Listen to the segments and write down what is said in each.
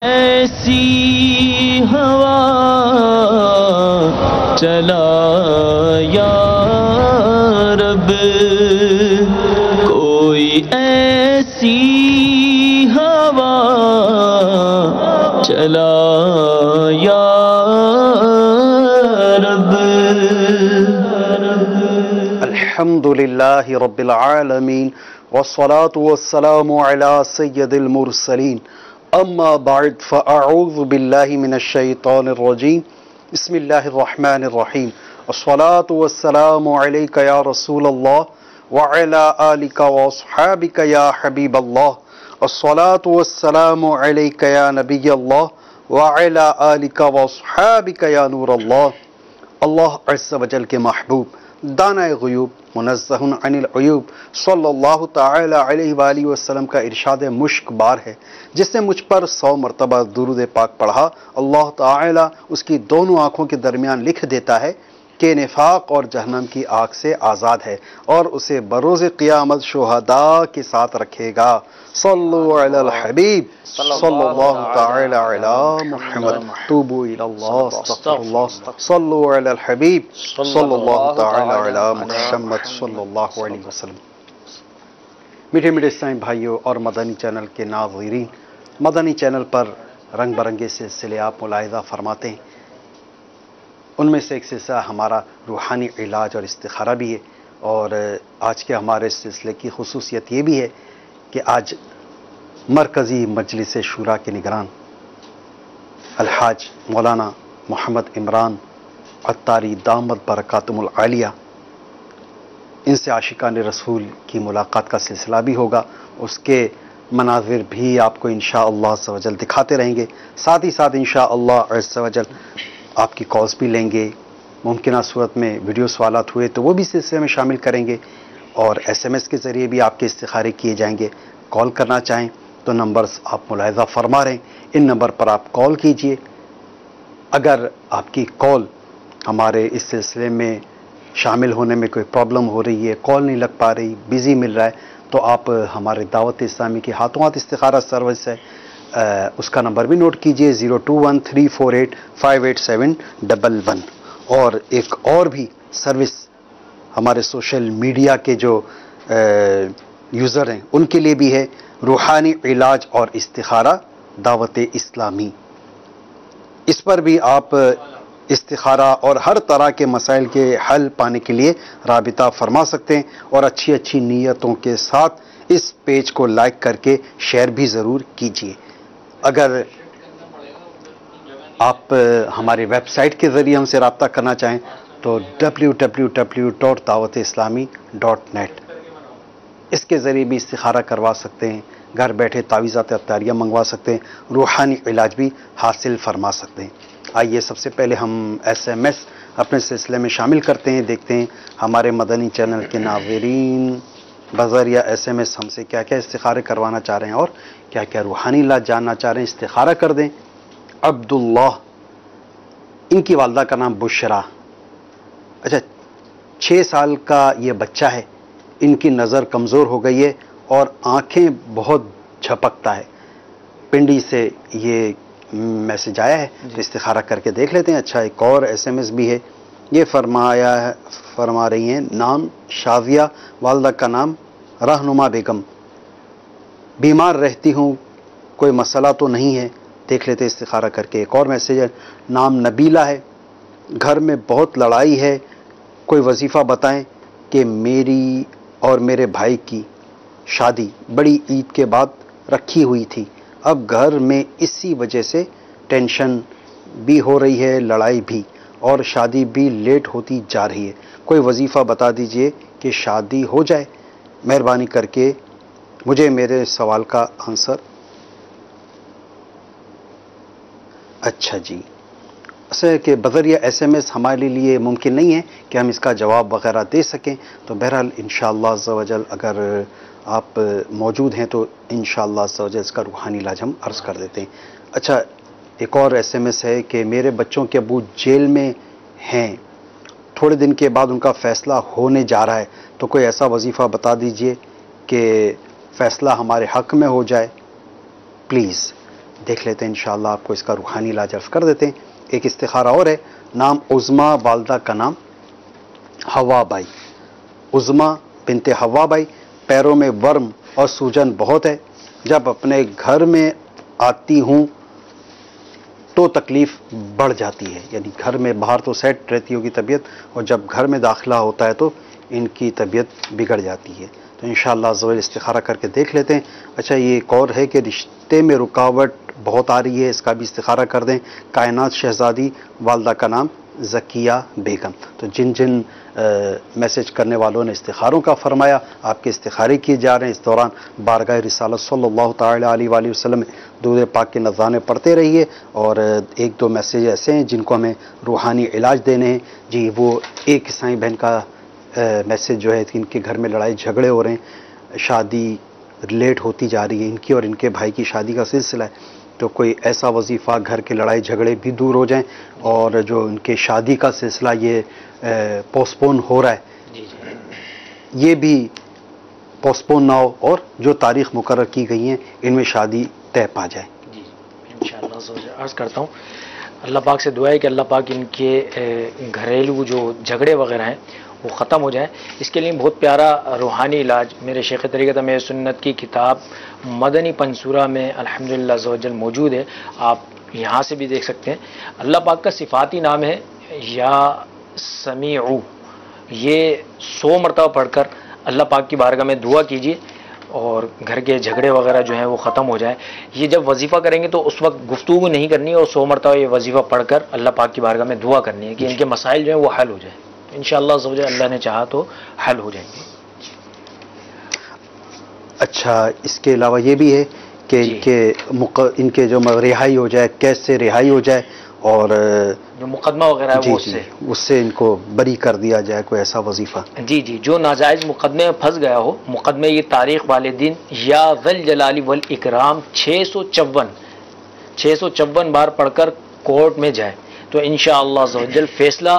ایسی ہوا چلا یا رب، کوئی ایسی ہوا چلا یا رب۔ الحمدللہ رب العالمین والصلاة والسلام علی سید المرسلین، اما بعد فاعوذ باللہ من الشیطان الرجیم، بسم اللہ الرحمن الرحیم، الصلاة والسلام علیک یا رسول اللہ وعلی آلک واصحابک یا حبیب اللہ، الصلاة والسلام علیک یا نبی اللہ وعلی آلک واصحابک یا نور اللہ۔ اللہ عز و جل کے محبوب دانہ غیوب منزہ عن العیوب صلی اللہ تعالی علیہ وآلہ وسلم کا ارشاد مشک بار ہے، جس نے مجھ پر 100 مرتبہ درود پاک پڑھا، اللہ تعالی اس کی دونوں آنکھوں کے درمیان لکھ دیتا ہے کہ نفاق اور جہنم کی آگ سے آزاد ہے، اور اسے بروز قیامت شہداء کے ساتھ رکھے گا۔ صلو علی الحبیب صلی اللہ تعالی علی محمد، توبوا الی اللہ استغفر اللہ، صلو علی الحبیب صلی اللہ تعالی علی محمد صلی اللہ علیہ وسلم۔ میٹھے میٹھے اسلامی بھائیوں اور مدنی چینل کے ناظرین، مدنی چینل پر رنگ برنگے سلسلے آپ ملاحظہ فرماتے ہیں، ان میں سے ایک سلسلہ ہمارا روحانی علاج اور استخارہ بھی ہے، اور آج کے ہمارے سلسلے کی خصوصیت یہ بھی ہے کہ آج مرکزی مجلس شورا کے نگران الحاج مولانا محمد عمران عطاری دامت برکاتہم العالیہ، ان سے عاشقان رسول کی ملاقات کا سلسلہ بھی ہوگا، اس کے مناظر بھی آپ کو انشاءاللہ عز و جل دکھاتے رہیں گے، ساتھ ہی ساتھ انشاءاللہ عز و جل آپ کی کالز بھی لیں گے، ممکنہ صورت میں ویڈیو سوالات ہوئے تو وہ بھی سلسلے میں شامل کریں گے، اور ایس ایم ایس کے ذریعے بھی آپ کے استخارے کیے جائیں گے۔ کال کرنا چاہیں تو نمبرز آپ ملاحظہ فرما رہے ہیں، ان نمبر پر آپ کال کیجئے۔ اگر آپ کی کال ہمارے اس سلسلے میں شامل ہونے میں کوئی پرابلم ہو رہی ہے، کال نہیں لگ پا رہی، بیزی مل رہا ہے، تو آپ ہمارے دعوت اسلامی کی ہاتھوں ہاتھ استخارہ سروس ہے، اس کا نمبر بھی نوٹ کیجئے 0213485711۔ اور ایک اور بھی سروس ہمارے سوشل میڈیا کے جو یوزر ہیں ان کے لیے بھی ہے، روحانی علاج اور استخارہ دعوت اسلامی۔ اس پر بھی آپ استخارہ اور ہر طرح کے مسائل کے حل پانے کے لیے رابطہ فرما سکتے ہیں، اور اچھی اچھی نیتوں کے ساتھ اس پیج کو لائک کر کے شیئر بھی ضرور کیجیے۔ اگر آپ ہمارے ویب سائٹ کے ذریعے ہم سے رابطہ کرنا چاہیں تو www.dawat-islami.net، اس کے ذریعے بھی استخارہ کروا سکتے ہیں، گھر بیٹھے تعویذات اطاریہ منگوا سکتے ہیں، روحانی علاج بھی حاصل فرما سکتے ہیں۔ آئیے سب سے پہلے ہم ایس ایم ایس اپنے سلسلے میں شامل کرتے ہیں، دیکھتے ہیں ہمارے مدنی چینل کے ناظرین بذریعہ ایس ایم ایس ہم سے کیا کیا استخارے کروانا چاہ رہے ہیں اور کیا کیا روحانی علاج جاننا چاہ رہے ہیں۔ استخارہ کر دیں۔ عبداللہ، ان کی والدہ کا نام بشرا، اچھا 6 سال کا یہ بچہ ہے، ان کی نظر کمزور ہو گئی ہے اور آنکھیں بہت جھپکتا ہے، پنڈی سے یہ میسج آیا ہے، تو استخارہ کر کے دیکھ لیتے ہیں۔ اچھا ایک اور ایس ایم ایس بھی ہے، یہ فرما رہی ہیں نام شازیہ، والدہ کا نام رہنما بیگم، بیمار رہتی ہوں، کوئی مسئلہ تو نہیں ہے، دیکھ لیتے استخارہ کر کے۔ ایک اور میسج ہے، نام نبیلہ ہے، گھر میں بہت لڑائی ہے، کوئی وظیفہ بتائیں کہ میری اور میرے بھائی کی شادی بڑی عید کے بعد رکھی ہوئی تھی، اب گھر میں اسی وجہ سے ٹینشن بھی ہو رہی ہے، لڑائی بھی، اور شادی بھی لیٹ ہوتی جا رہی ہے، کوئی وظیفہ بتا دیجئے کہ شادی ہو جائے، مہربانی کر کے مجھے میرے سوال کا آنسر۔ اچھا جی، ایسا ہے کہ بذریعہ ایس ایم ایس ہمارے لیے ممکن نہیں ہے کہ ہم اس کا جواب وغیرہ دے سکیں، تو بہرحال انشاءاللہ عز و جل اگر آپ موجود ہیں تو انشاءاللہ عز و جل اس کا روحانی علاج ہم عرض کر دیتے ہیں۔ اچھا ایک اور ایس ایم ایس ہے کہ میرے بچوں کے ابو جیل میں ہیں، تھوڑے دن کے بعد ان کا فیصلہ ہونے جا رہا ہے، تو کوئی ایسا وظیفہ بتا دیجئے کہ فیصلہ ہمارے حق میں ہو جائے پلیز۔ دیکھ لیتے ہیں انشاءاللہ، آپ کو اس کا روحانی علاج عرض کر دیتے ہیں۔ ایک استخارہ اور ہے، نام عظمیٰ، والدہ کا نام حوا بائی، عظمیٰ بنت حوا بائی۔ پیروں میں ورم اور سوجن بہت ہے، جب اپنے گھر میں آتی ہوں تو تکلیف بڑھ جاتی ہے، یعنی گھر میں باہر تو سیٹ رہتی ہوگی طبیعت، اور جب گھر میں داخلہ ہوتا ہے تو ان کی طبیعت بگڑ جاتی ہے۔ تو انشاءاللہ عز و جل استخارہ کر کے دیکھ لیتے ہیں۔ اچھا، یہ ایک اور ہے کہ رشتے میں رکاوٹ بہت آ رہی ہے، اس کا بھی استخارہ کر دیں۔ کائنات شہزادی، والدہ کا نام زکیہ بیگم۔ تو جن جن میسج کرنے والوں نے استخاروں کا فرمایا، آپ کے استخارے کیے جا رہے ہیں۔ اس دوران بارگاہ رسالت صلی اللہ تعالی علیہ وآلہ وسلم میں درود پاک کے نذرانے پڑھتے رہیے، اور ایک دو میسج ایسے ہیں جن کو ہمیں روحانی علاج دینے ہیں۔ جی، وہ ایک عیسائی بہن کا میسج جو ہے کہ ان کے گھر میں لڑائی جھگڑے ہو رہے ہیں، شادی لیٹ ہوتی جا رہی ہے، ان کی اور ان کے بھائی کی شادی کا سلسلہ ہے، تو کوئی ایسا وظیفہ گھر کے لڑائی جھگڑے بھی دور ہو جائیں، اور جو ان کے شادی کا سلسلہ یہ پوسٹ پون ہو رہا ہے یہ بھی پوسٹ پون نہ ہو، اور جو تاریخ مقرر کی گئی ہیں ان میں شادی طے پا جائے۔ جی انشاءاللہ عرض کرتا ہوں، اللہ پاک سے دعا ہے کہ اللہ پاک ان کے گھریلو جو جھگڑے وغیرہ ہیں وہ ختم ہو جائیں۔ اس کے لیے بہت پیارا روحانی علاج میرے شیخ طریقت امیر سنت کی کتاب مدنی پنصورہ میں الحمدللہ عز و جل موجود ہے، آپ یہاں سے بھی دیکھ سکتے ہیں۔ اللہ پاک کا صفاتی نام ہے یا سمیع، یہ 100 مرتبہ پڑھ کر اللہ پاک کی بارگاہ میں دعا کیجیے اور گھر کے جھگڑے وغیرہ جو ہیں وہ ختم ہو جائیں۔ یہ جب وظیفہ کریں گے تو اس وقت گفتگو نہیں کرنی ہے، اور 100 مرتبہ یہ وظیفہ پڑھ کر اللہ پاک کی بارگاہ میں دعا کرنی ہے کہ ان کے مسائل جو ہیں وہ حل ہو جائیں۔ انشاءاللہ عز و جل اللہ نے چاہا تو حل ہو جائیں گے۔ اچھا، اس کے علاوہ یہ بھی ہے کہ ان کے جو رہائی ہو جائے، کیس سے رہائی ہو جائے، اور جو مقدمہ وغیرہ ہے وہ اس سے ان کو بری کر دیا جائے، کوئی ایسا وظیفہ۔ جی جی، جو ناجائز مقدمے میں پھنس گیا ہو، مقدمے کی تاریخ والے دن یا ذل جلال والاکرام 654 بار پڑھ کر کورٹ میں جائے تو انشاءاللہ عز و جل فیصلہ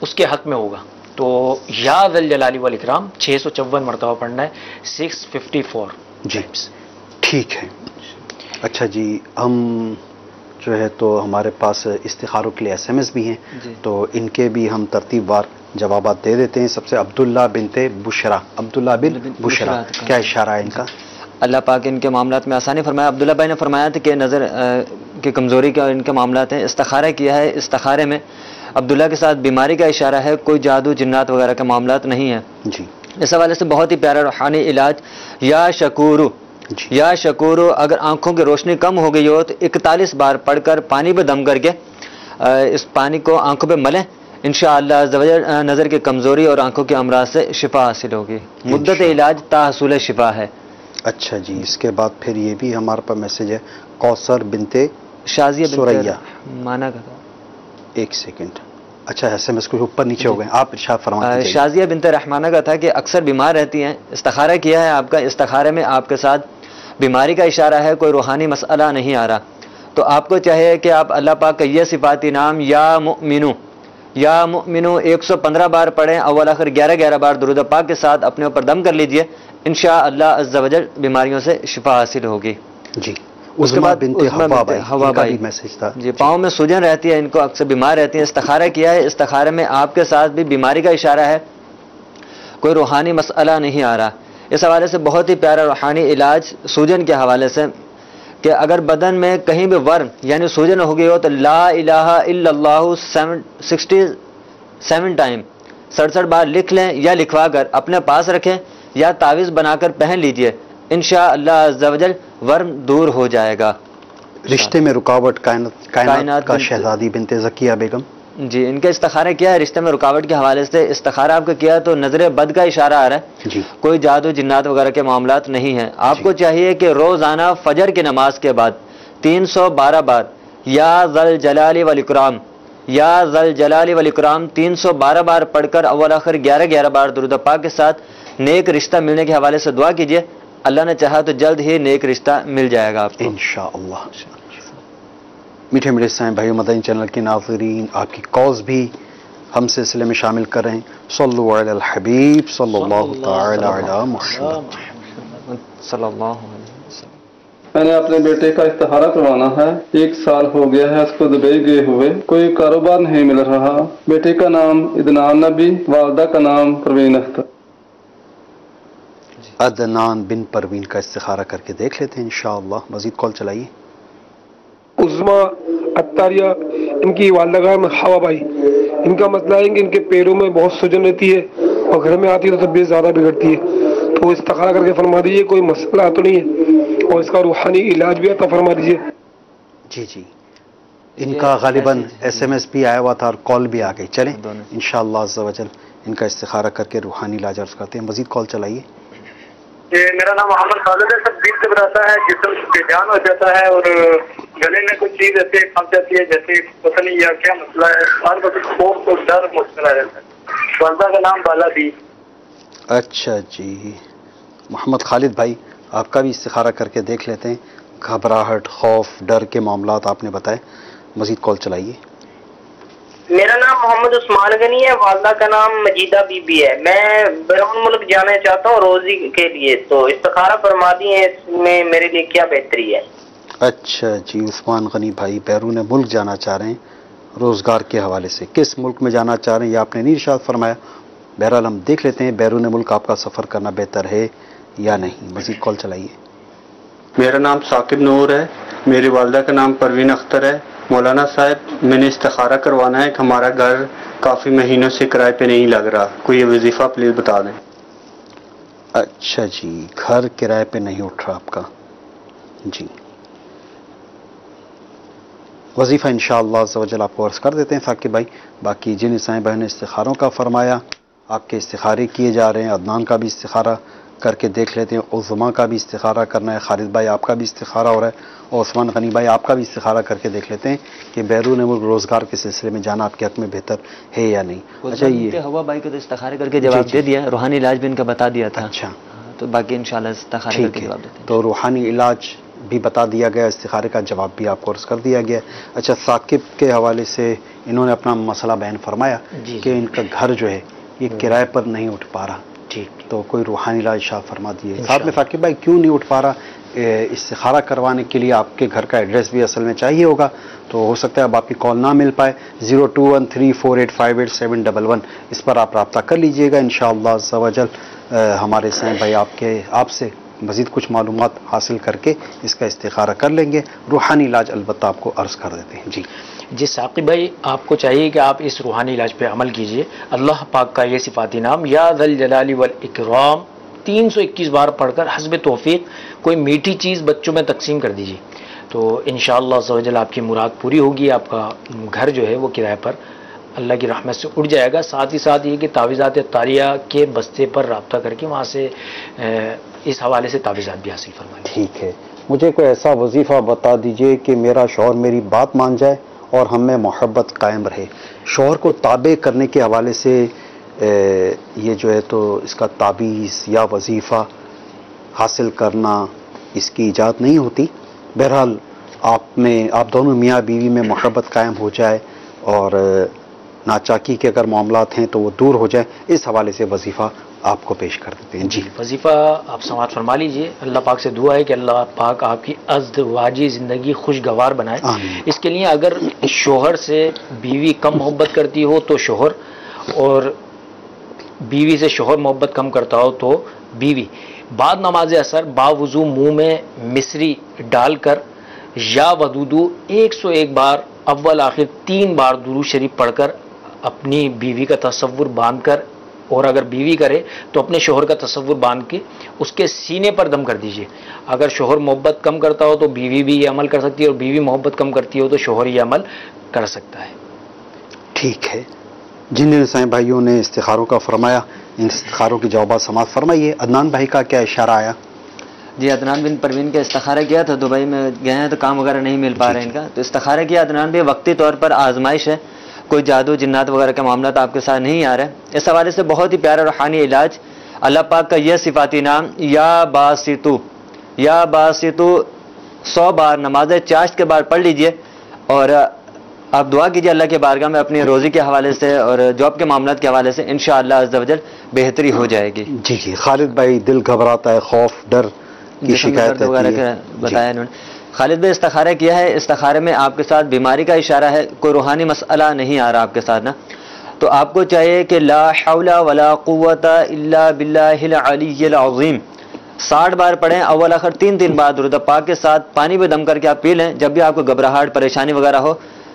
اس کے حق میں ہوگا۔ تو یا ذل جلال والاکرام 654 مرتبہ پڑھنا ہے، 654 جی ٹھیک ہے۔ اچھا جی، ہم جو ہے تو ہمارے پاس استخاروں کے لیے SMS بھی ہیں، تو ان کے بھی ہم ترتیب وار جوابات دے دیتے ہیں۔ سب سے عبداللہ بنت بشرا، عبداللہ بن بشرا، کیا اشارہ ہے ان کا؟ اللہ پاک ان کے معاملات میں آسانی فرمایا۔ عبداللہ بھائی نے فرمایا تھا کہ نظر کی کمزوری کا ان کے معاملات ہیں، استخارہ کیا ہے، استخارے میں عبداللہ کے ساتھ بیماری کا اشارہ ہے، کوئی جادو جنات وغیرہ کے معاملات نہیں ہیں۔ جی، اس حوالے سے بہت ہی پیارا روحانی علاج، یا شکورو، یا شکورو، اگر آنکھوں کی روشنی کم ہو گئی ہو تو 41 بار پڑھ کر پانی پہ دم کر کے اس پانی کو آنکھوں پہ ملیں، انشاءاللہ عز و جل نظر کی کمزوری اور آنکھوں کے امراض سے شفا حاصل ہوگی۔ مدت علاج تا حصول شفا ہے۔ اچھا جی، اس کے بعد پھر یہ بھی ہمارے پاس میسج ہے، کوثر بنت شازیہ سریہ، مانا کا تھا، ایک سیکنڈ، اچھا SMS کو اوپر نیچے ہو گئے، آپ ارشاد فرمائیں۔ شازیہ بنت رحمانہ کا تھا کہ اکثر بیمار رہتی ہیں، استخارہ کیا ہے آپ کا، استخارے میں آپ کے ساتھ بیماری کا اشارہ ہے، کوئی روحانی مسئلہ نہیں آ رہا، تو آپ کو چاہیے کہ آپ اللہ پاک کا یہ صفاتی نام یا مؤمنو، یا مؤمنو 115 بار پڑھیں، اول آخر 11 بار درود پاک کے ساتھ اپنے اوپر دم کر لیجئے، انشاءاللہ عز و جل بیماریوں سے شفا حاصل ہوگی۔ جی، اس کے بعد بنت حوا بائی میسج تھا جی، پاؤں میں سوجن رہتی ہے، ان کو اکثر بیمار رہتی ہیں، استخارہ کیا ہے، استخارے میں آپ کے ساتھ بھی بیماری کا اشارہ ہے، کوئی روحانی مسئلہ نہیں آ رہا۔ اس حوالے سے بہت ہی پیارا روحانی علاج سوجن کے حوالے سے کہ اگر بدن میں کہیں بھی ورم یعنی سوجن ہو گئی ہو تو لا الہ الا اللہ 67 ٹائم 67 بار لکھ لیں، یا لکھوا کر اپنے پاس رکھیں، یا تعویذ بنا کر پہن لیجئے، انشاءاللہ عز و جل ورم دور ہو جائے گا۔ رشتے میں رکاوٹ، کائنات کا شہزادی بنت زکیہ بیگم، جی، ان کا استخارہ کیا ہے رشتے میں رکاوٹ کے حوالے سے، استخارہ آپ کا کیا ہے تو نظر بد کا اشارہ آ رہا ہے، جی، کوئی جادو جنات وغیرہ کے معاملات نہیں ہیں۔ آپ کو چاہیے کہ روزانہ فجر کی نماز کے بعد 312 بار یا ذل جلال والاکرام، یا ذل جلال والاکرام 312 بار پڑھ کر اول آخر 11 بار درود پاک کے ساتھ نیک رشتہ ملنے کے حوالے سے دعا کیجیے، اللہ نے چاہا تو جلد ہی نیک رشتہ مل جائے گا آپ کو انشاءاللہ۔ میٹھے میٹھے اسلام بھائی، مدنی چینل کے ناظرین، آپ کی کالز بھی ہم سلسلے میں شامل کر رہے ہیں۔ صلو علی الحبیب صلی اللہ تعالی علی محمد صلی اللہ علیہ وسلم۔ میں نے اپنے بیٹے کا استخارہ کروانا ہے، 1 سال ہو گیا ہے اس کو دبئی گئے ہوئے، کوئی کاروبار نہیں مل رہا۔ بیٹے کا نام عدنان نبی، والدہ کا نام پروین اختر۔ عدنان بن پروین کا استخارہ کر کے دیکھ لیتے ہیں انشاءاللہ۔ مزید کال چلائیے۔ عظما اتاریہ، ان کی والدہ کا نام ہوا بائی، ان کا مسئلہ ہے کہ ان کے پیروں میں بہت سجن رہتی ہے اور گھر میں آتی ہے تو طبیعت زیادہ بگڑتی ہے، تو استخارہ کر کے فرما دیجیے کوئی مسئلہ تو نہیں ہے اور اس کا روحانی علاج بھی عطا فرما دیجیے۔ جی ان کا غالباً SMS بھی آیا ہوا تھا اور کال بھی آ گئی۔ چلیں انشاءاللہ عز و جل ان کا استخارہ کر کے روحانی علاج عرض کرتے ہیں۔ مزید کال چلائیے۔ میرا نام محمد خالد ہے، سب دل گھبراتا ہے، جسم بے جان ہو جاتا ہے اور گلے میں کوئی چیز ایسے پھنس جاتی ہے جیسے پتہ نہیں یا کیا مسئلہ ہے، ہر وقت خوف اور ڈر مشکل رہتا ہے۔ والدہ کا نام بالا دی۔ اچھا جی محمد خالد بھائی، آپ کا بھی استخارہ کر کے دیکھ لیتے ہیں۔ گھبراہٹ، خوف، ڈر کے معاملات آپ نے بتائے۔ مزید کال چلائیے۔ میرا نام محمد عثمان غنی ہے، والدہ کا نام مجیدہ بی بی ہے۔ میں بیرون ملک جانا چاہتا ہوں روزی کے لیے، تو استخارہ فرما دی ہے، اس میں میرے لیے کیا بہتری ہے؟ اچھا جی عثمان غنی بھائی بیرون ملک جانا چاہ رہے ہیں روزگار کے حوالے سے، کس ملک میں جانا چاہ رہے ہیں یہ آپ نے نہیں ارشاد فرمایا، بہرحال ہم دیکھ لیتے ہیں بیرون ملک آپ کا سفر کرنا بہتر ہے یا نہیں۔ مزید کال چلائیے۔ میرا نام ثاقب نور ہے، میری والدہ کا نام پروین اختر ہے۔ مولانا صاحب میں نے استخارہ کروانا ہے کہ ہمارا گھر کافی مہینوں سے کرائے پہ نہیں لگ رہا، کوئی وظیفہ پلیز بتا دیں۔ اچھا جی گھر کرائے پہ نہیں اٹھ رہا آپ کا، جی وظیفہ انشاءاللہ عز و جل آپ کو عرض کر دیتے ہیں ثاقب بھائی۔ باقی جن عیسائی بہن نے استخاروں کا فرمایا، آپ کے استخارے کیے جا رہے ہیں۔ عدنان کا بھی استخارہ کر کے دیکھ لیتے ہیں، عظما کا بھی استخارہ کرنا ہے، خالد بھائی آپ کا بھی استخارہ ہو رہا ہے، اور عثمان غنی بھائی آپ کا بھی استخارہ کر کے دیکھ لیتے ہیں کہ بیرون ملک روزگار کے سلسلے میں جانا آپ کے حق میں بہتر ہے یا نہیں۔ اچھا یہ ہوا بھائی کو تو استخارے کر کے جواب دے دیا، روحانی علاج بھی ان کا بتا دیا تھا۔ اچھا تو باقی انشاءاللہ استخارے کر کے ٹھیک ہے، جواب دیتے ہیں۔ تو روحانی علاج بھی بتا دیا گیا، استخارے کا جواب بھی آپ کو عرض کر دیا گیا۔ اچھا ثاقب کے حوالے سے انہوں نے اپنا مسئلہ بیان فرمایا کہ ان کا گھر جو ہے یہ کرائے پر نہیں اٹھ پا رہا، ٹھیک تو کوئی روحانی علاج شاہ فرما دیے۔ ساتھ میں ثاقب بھائی کیوں نہیں اٹھ پا رہا، استخارہ کروانے کے لیے آپ کے گھر کا ایڈریس بھی اصل میں چاہیے ہوگا، تو ہو سکتا ہے اب آپ کی کال نہ مل پائے۔ 0213485811 اس پر آپ رابطہ کر لیجئے گا، انشاءاللہ عز و جل ہمارے سائیں بھائی آپ سے مزید کچھ معلومات حاصل کر کے اس کا استخارہ کر لیں گے۔ روحانی علاج البتہ آپ کو عرض کر دیتے ہیں۔ جی ثاقب بھائی آپ کو چاہیے کہ آپ اس روحانی علاج پہ عمل کیجئے۔ اللہ پاک کا یہ صفاتی نام یا ذا الجلال والاکرام 321 بار پڑھ کر حسب توفیق کوئی میٹھی چیز بچوں میں تقسیم کر دیجیے، تو انشاءاللہ عز و جل آپ کی مراد پوری ہوگی، آپ کا گھر جو ہے وہ کرائے پر اللہ کی رحمت سے اٹھ جائے گا۔ ساتھ ہی ساتھ یہ کہ تعویذات طاریہ کے بستے پر رابطہ کر کے وہاں سے اس حوالے سے تعویذات بھی حاصل فرمائیں۔ ٹھیک ہے، مجھے کوئی ایسا وظیفہ بتا دیجئے کہ میرا شوہر میری بات مان جائے اور ہم میں محبت قائم رہے۔ شوہر کو تابع کرنے کے حوالے سے یہ جو ہے تو اس کا تعویذ یا وظیفہ حاصل کرنا اس کی ایجاد نہیں ہوتی، بہرحال آپ دونوں میاں بیوی میں محبت قائم ہو جائے اور ناچاکی کے اگر معاملات ہیں تو وہ دور ہو جائیں، اس حوالے سے وظیفہ آپ کو پیش کر دیتے ہیں۔ جی وظیفہ آپ سماعت فرما لیجئے۔ اللہ پاک سے دعا ہے کہ اللہ پاک آپ کی ازدواجی زندگی خوشگوار بنائے۔ اس کے لیے اگر شوہر سے بیوی کم محبت کرتی ہو تو شوہر، اور بیوی سے شوہر محبت کم کرتا ہو تو بیوی، بعد نماز اثر باوضو منہ میں مصری ڈال کر یا ودودو 101 بار اول آخر 3 بار درود شریف پڑھ کر اپنی بیوی کا تصور باندھ کر، اور اگر بیوی کرے تو اپنے شوہر کا تصور باندھ کے اس کے سینے پر دم کر دیجئے۔ اگر شوہر محبت کم کرتا ہو تو بیوی بھی یہ عمل کر سکتی ہے، اور بیوی محبت کم کرتی ہو تو شوہر یہ عمل کر سکتا ہے۔ ٹھیک ہے، جن عیسائی بھائیوں نے استخاروں کا فرمایا ان استخاروں کی جوابات سماعت فرمائیے۔ عدنان بھائی کا کیا اشارہ آیا؟ جی عدنان بن پروین کا استخارہ کیا تھا، دبئی میں گئے ہیں تو کام وغیرہ نہیں مل پا رہے ان کا، تو استخارہ کیا عدنان بھی وقتی طور پر آزمائش ہے، کوئی جادو جنات وغیرہ کے معاملات آپ کے ساتھ نہیں آ رہے۔ اس حوالے سے بہت ہی پیارا روحانی علاج، اللہ پاک کا یہ صفاتی نام یا باسطو 100 بار نماز چاشت کے بعد پڑھ لیجئے، اور آپ دعا کیجئے اللہ کے بارگاہ میں اپنی روزی کے حوالے سے اور جاب کے معاملات کے حوالے سے، انشاءاللہ عز و جل بہتری ہو جائے گی۔ جی خالد بھائی دل گھبراتا ہے، خوف ڈر کی شکایت رہتی ہے. بتایا انہوں نے. خالد بھائی استخارہ کیا ہے, استخارے میں آپ کے ساتھ بیماری کا اشارہ ہے, کوئی روحانی مسئلہ نہیں آ رہا آپ کے ساتھ نا, تو آپ کو چاہیے کہ لا حول ولا قوت الا باللہ العلی العظیم 60 بار پڑھیں, اول آخر 3 بار درود پاک کے ساتھ پانی پہ دم کر کے آپ پی لیں. جب بھی آپ کو گھبراہٹ پریشانی وغیرہ ہو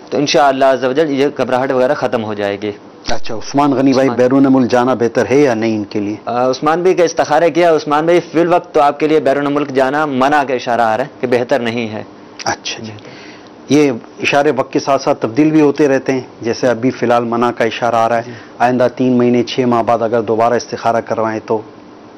تو انشاءاللہ عز و جل یہ گھبراہٹ وغیرہ ختم ہو جائے گی. اچھا عثمان غنی بھائی, بیرون ملک جانا بہتر ہے یا نہیں ان کے لیے؟ عثمان بھائی کا استخارہ کیا. عثمان بھائی فی الوقت تو آپ کے لیے بیرون ملک جانا منع کا اشارہ آ رہا ہے کہ بہتر نہیں ہے. اچھا جی, یہ اشارے وقت کے ساتھ ساتھ تبدیل بھی ہوتے رہتے ہیں, جیسے ابھی فی الحال منع کا اشارہ آ رہا ہے, آئندہ 3 مہینے 6 ماہ بعد اگر دوبارہ استخارہ کروائیں تو؟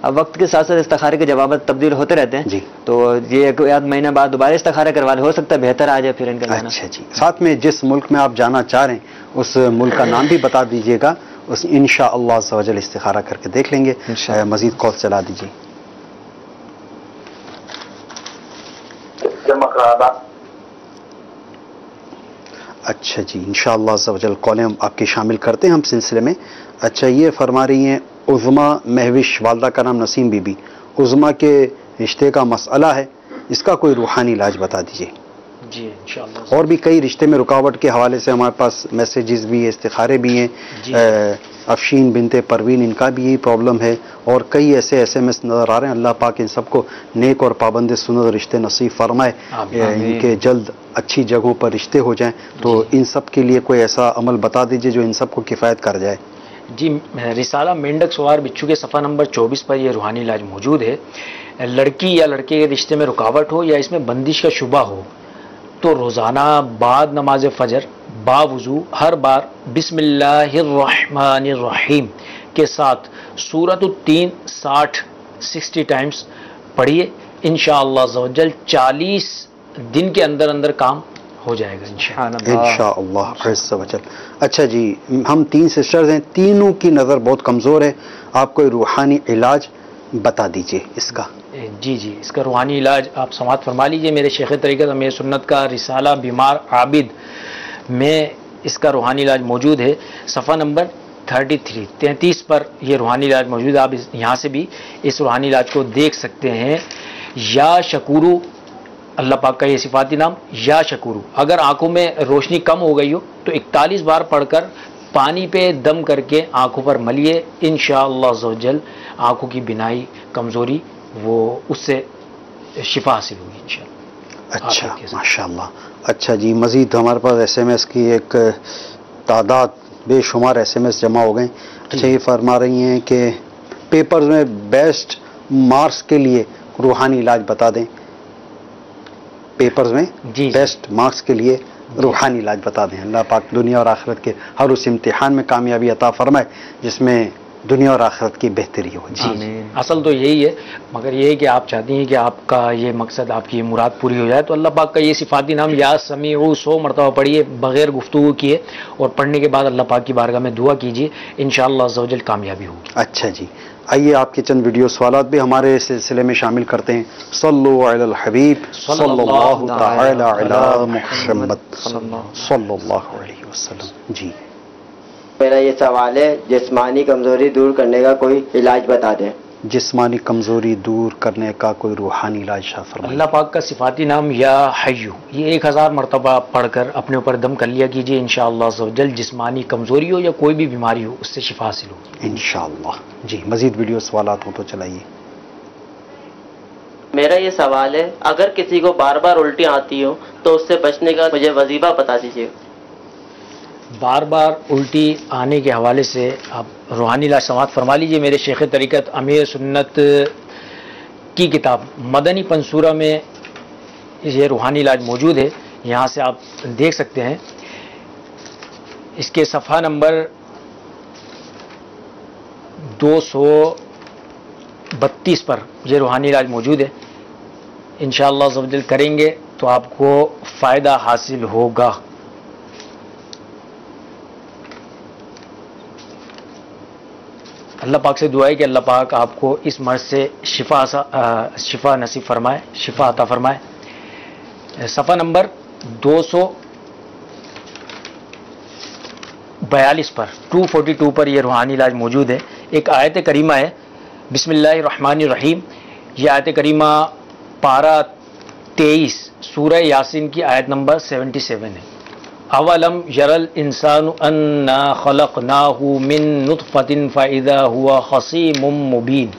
اب وقت کے ساتھ ساتھ استخارے کے جوابات تبدیل ہوتے رہتے ہیں جی, تو یہ 1 مہینہ بعد دوبارہ استخارہ کروا لیں, ہو سکتا ہے بہتر آ جائے پھر ان کا جانا. اچھا جی, ساتھ میں جس ملک میں آپ جانا چاہ رہے ہیں اس ملک کا نام بھی بتا دیجیے گا, اس انشاءاللہ عز و جل استخارہ کر کے دیکھ لیں گے. مزید کال چلا دیجیے. اچھا جی, انشاءاللہ عز و جل کالیں آپ کی شامل کرتے ہیں ہم سلسلے میں. اچھا, یہ فرما رہی ہیں عظما مہوش, والدہ کا نام نسیم بی بی, عظما کے رشتے کا مسئلہ ہے, اس کا کوئی روحانی علاج بتا دیجیے. جی انشاءاللہ. اور بھی کئی رشتے میں رکاوٹ کے حوالے سے ہمارے پاس میسیجز بھی ہیں, استخارے بھی ہیں. افشین بنت پروین, ان کا بھی یہی پرابلم ہے, اور کئی ایسے SMS نظر آ رہے ہیں. اللہ پاک ان سب کو نیک اور پابند سنت رشتے نصیب فرمائے, ان کے جلد اچھی جگہوں پر رشتے ہو جائیں. تو ان سب کے لیے کوئی ایسا عمل بتا دیجیے جو ان سب کو کفایت کر جائے. جی, رسالہ مینڈک سوار بچو کے صفحہ نمبر 24 پر یہ روحانی علاج موجود ہے. لڑکی یا لڑکے کے رشتے میں رکاوٹ ہو یا اس میں بندش کا شبہ ہو تو روزانہ بعد نماز فجر باوضو ہر بار بسم اللہ الرحمن الرحیم کے ساتھ سورۃ التین 60 ٹائمز پڑھیے. انشاءاللہ عز و جل 40 دن کے اندر اندر کام ہو جائے گا انشاءاللہ عز و جل. اچھا جی, ہم 3 سسٹرز ہیں, تینوں کی نظر بہت کمزور ہے, آپ کوئی روحانی علاج بتا دیجئے اس کا. جی, اس کا روحانی علاج آپ سماعت فرما لیجئے. میرے شیخ طریقت امیر سنت کا رسالہ بیمار عابد میں اس کا روحانی علاج موجود ہے. صفحہ نمبر 33 پر یہ روحانی علاج موجود ہے. آپ یہاں سے بھی اس روحانی علاج کو دیکھ سکتے ہیں. یا شکورو, اللہ پاک کا یہ صفاتی نام یا شکورو. اگر آنکھوں میں روشنی کم ہو گئی ہو تو 41 بار پڑھ کر پانی پہ دم کر کے آنکھوں پر ملیے. انشاءاللہ عز و جل آنکھوں کی بینائی کمزوری وہ اس سے شفا حاصل ہوگی انشاءاللہ. اچھا ماشاءاللہ. اچھا جی, مزید ہمارے پاس SMS کی ایک تعداد بے شمار SMS جمع ہو گئے. اچھا, یہ فرما رہی ہیں کہ پیپرز میں بیسٹ مارکس کے لیے روحانی علاج بتا دیں. پیپرز میں بیسٹ مارکس کے لیے روحانی علاج بتا دیں. اللہ پاک دنیا اور آخرت کے ہر اس امتحان میں کامیابی عطا فرمائے جس میں دنیا اور آخرت کی بہتری ہو. جی, اصل تو یہی ہے, مگر یہ ہے کہ آپ چاہتی ہیں کہ آپ کا یہ مقصد, آپ کی یہ مراد پوری ہو جائے. تو اللہ پاک کا یہ صفاتی نام یا سمیع 100 مرتبہ پڑھیے بغیر گفتگو کیے, اور پڑھنے کے بعد اللہ پاک کی بارگاہ میں دعا کیجیے. انشاءاللہ عز و جل کامیابی ہوگی. اچھا جی, آئیے آپ کے چند ویڈیو سوالات بھی ہمارے سلسلے میں شامل کرتے ہیں. صلو علی الحبیب صلی اللہ تعالی علی محمد صلی اللہ علیہ وسلم. جی, میرا یہ سوال ہے, جسمانی کمزوری دور کرنے کا کوئی علاج بتا دیں. جسمانی کمزوری دور کرنے کا کوئی روحانی علاج شاہ فرمائیں. اللہ پاک کا صفاتی نام یا حیو, یہ 1000 مرتبہ پڑھ کر اپنے اوپر دم کر لیا کیجیے. انشاءاللہ عز و جل جسمانی کمزوری ہو یا کوئی بھی بیماری ہو اس سے شفا حاصل ہو انشاءاللہ. جی, مزید ویڈیو سوالات ہوں تو چلائیے. میرا یہ سوال ہے, اگر کسی کو بار بار الٹی آتی ہو تو اس سے بچنے کا مجھے وظیفہ بتا دیجیے. بار بار الٹی آنے کے حوالے سے آپ روحانی علاج سماعت فرما لیجیے. میرے شیخ طریقت امیر سنت کی کتاب مدنی پنصورہ میں یہ روحانی علاج موجود ہے. یہاں سے آپ دیکھ سکتے ہیں. اس کے صفحہ نمبر 232 پر یہ روحانی علاج موجود ہے. انشاءاللہ عز و جل کریں گے تو آپ کو فائدہ حاصل ہوگا. اللہ پاک سے دعا ہے کہ اللہ پاک آپ کو اس مرض سے شفا نصیب فرمائے, شفا عطا فرمائے. صفحہ نمبر 242 پر 242 پر یہ روحانی علاج موجود ہے. ایک آیت کریمہ ہے بسم اللہ الرحمن الرحیم. یہ آیت کریمہ پارہ 23 سورہ یاسین کی آیت نمبر 77 ہے. اولم یرل انسان انا خلقناہ من نطفۃ فاذا هو خصیم مبین.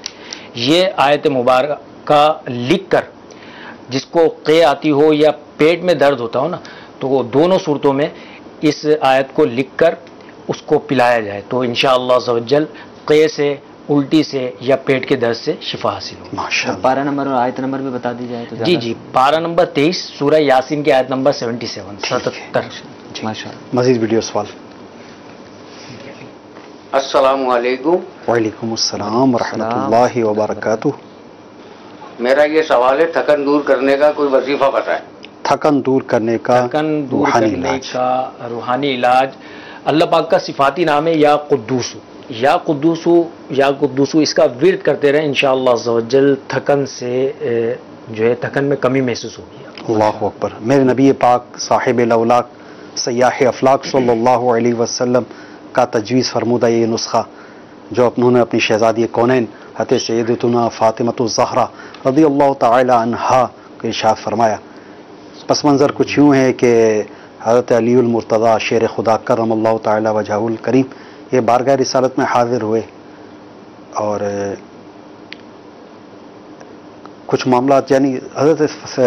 یہ آیت مبارکہ لکھ کر جس کو قے آتی ہو یا پیٹ میں درد ہوتا ہو نا، تو وہ دونوں صورتوں میں اس آیت کو لکھ کر اس کو پلایا جائے تو انشاءاللہ عز و جل قے سے، الٹی سے یا پیٹ کے درد سے شفا حاصل ہو. ماشاءاللہ. پارہ نمبر اور آیت نمبر بھی بتا دی جائے تو جی جی، پارہ نمبر 23 سورہ یاسین کی آیت نمبر 77. ماشاءاللہ. مزید ویڈیو سوال. السلام علیکم. وعلیکم السلام ورحمۃ اللہ وبرکاتہ. میرا یہ سوال ہے، تھکن دور کرنے کا کوئی وظیفہ بتائیں. تھکن دور کرنے کا تھکن دور روحانی کرنے علاج. کا روحانی علاج اللہ پاک کا صفاتی نام ہے یا قدوس. یا قدوسو یا قدوسو، اس کا ورد کرتے رہیں انشاءاللہ عز و جل تھکن سے جو ہے تھکن میں کمی محسوس ہوگی. اللہ اکبر. میرے نبی پاک صاحب الاولاق سیاح افلاق صلی اللہ علیہ وسلم کا تجویز فرمودہ یہ نسخہ جو انہوں نے اپنی شہزادی کونین حضرت سیدتنا فاطمۃ الزہرا رضی اللہ تعالی عنہا کو ارشاد فرمایا. پس منظر کچھ یوں ہے کہ حضرت علی المرتضیٰ شیر خدا کرم اللہ تعالی وجہہ الکریم یہ بارگاہ رسالت میں حاضر ہوئے اور کچھ معاملات، یعنی حضرت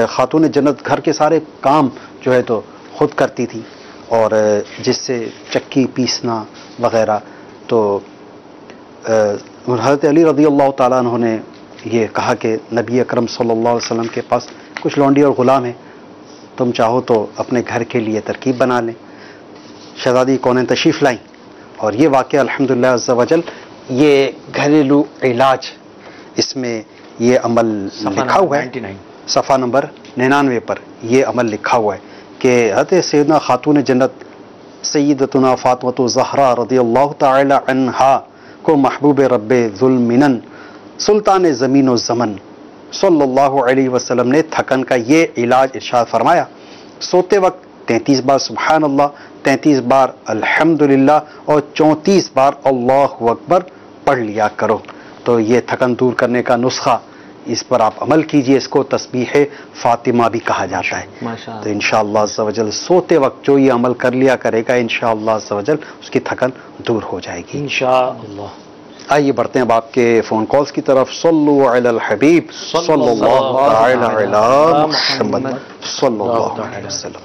خاتون جنت گھر کے سارے کام جو ہے تو خود کرتی تھی، اور جس سے چکی پیسنا وغیرہ. تو حضرت علی رضی اللہ تعالیٰ عنہ نے یہ کہا کہ نبی اکرم صلی اللہ علیہ وسلم کے پاس کچھ لونڈی اور غلام ہیں، تم چاہو تو اپنے گھر کے لیے ترکیب بنا لیں. شہزادی کونین تشریف لائیں، اور یہ واقعہ الحمدللہ عز و جل یہ گھریلو علاج، اس میں یہ عمل لکھا ہوا ہے. صفحہ نمبر 99 پر یہ عمل لکھا ہوا ہے کہ حضرت سیدنا خاتون جنت سیدتنا فاطمۃ الزہرا رضی اللہ تعالی عنہا کو محبوب رب ذوالمنن سلطان زمین و زمن صلی اللہ علیہ وسلم نے تھکن کا یہ علاج ارشاد فرمایا. سوتے وقت 33 بار سبحان اللہ، 33 بار الحمدللہ اور 34 بار اللہ اکبر پڑھ لیا کرو. تو یہ تھکن دور کرنے کا نسخہ، اس پر آپ عمل کیجئے. اس کو تسبیح فاطمہ بھی کہا جاتا ہے. تو انشاءاللہ عز و جل سوتے وقت جو یہ عمل کر لیا کرے گا انشاءاللہ عز و جل اس کی تھکن دور ہو جائے گی انشاءاللہ. آئیے بڑھتے ہیں اب آپ کے فون کالز کی طرف. صلو علی الحبیب صلی اللہ تعالی علی محمد صلی اللہ علیہ وسلم.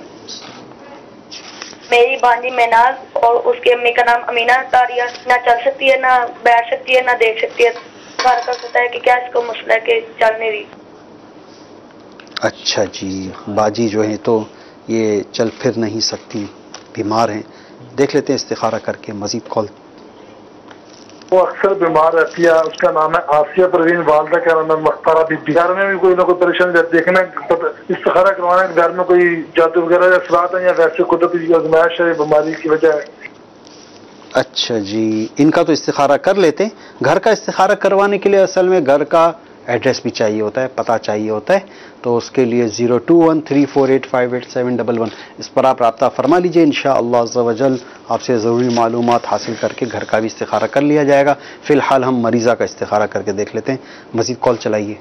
میری بھانجی میناز اور اس کے امی کا نام امینا تاریہ نہ چل سکتی ہے، نہ بیٹھ سکتی ہے، نہ دیکھ سکتی ہے. گھر کا پتا ہے کہ کیا اس کو مسئلہ ہے کہ چل نہیں رہی. اچھا جی، باجی جو ہیں تو یہ چل پھر نہیں سکتی، بیمار ہیں. دیکھ لیتے ہیں استخارہ کر کے. مزید کال. وہ اکثر بیمار رہتی ہے، اس کا نام ہے آسیہ پروین، والدہ کا نام ہے مختارہ بی بی. گھر میں بھی کوئی نہ کوئی پریشانی رہتی ہے، دیکھنا استخارہ کروانا ہے گھر میں کوئی جادو وغیرہ یا اثرات ہیں یا ویسے قدرتی آزمائش ہے بیماری کی وجہ ہے. اچھا جی، ان کا تو استخارہ کر لیتے ہیں. گھر کا استخارہ کروانے کے لیے اصل میں گھر کا ایڈریس بھی چاہیے ہوتا ہے، پتہ چاہیے ہوتا ہے. تو اس کے لیے 0213485811 اس پر آپ رابطہ فرما لیجئے. انشاءاللہ عز و جل آپ سے ضروری معلومات حاصل کر کے گھر کا بھی استخارہ کر لیا جائے گا. فی الحال ہم مریضہ کا استخارہ کر کے دیکھ لیتے ہیں. مزید کال چلائیے.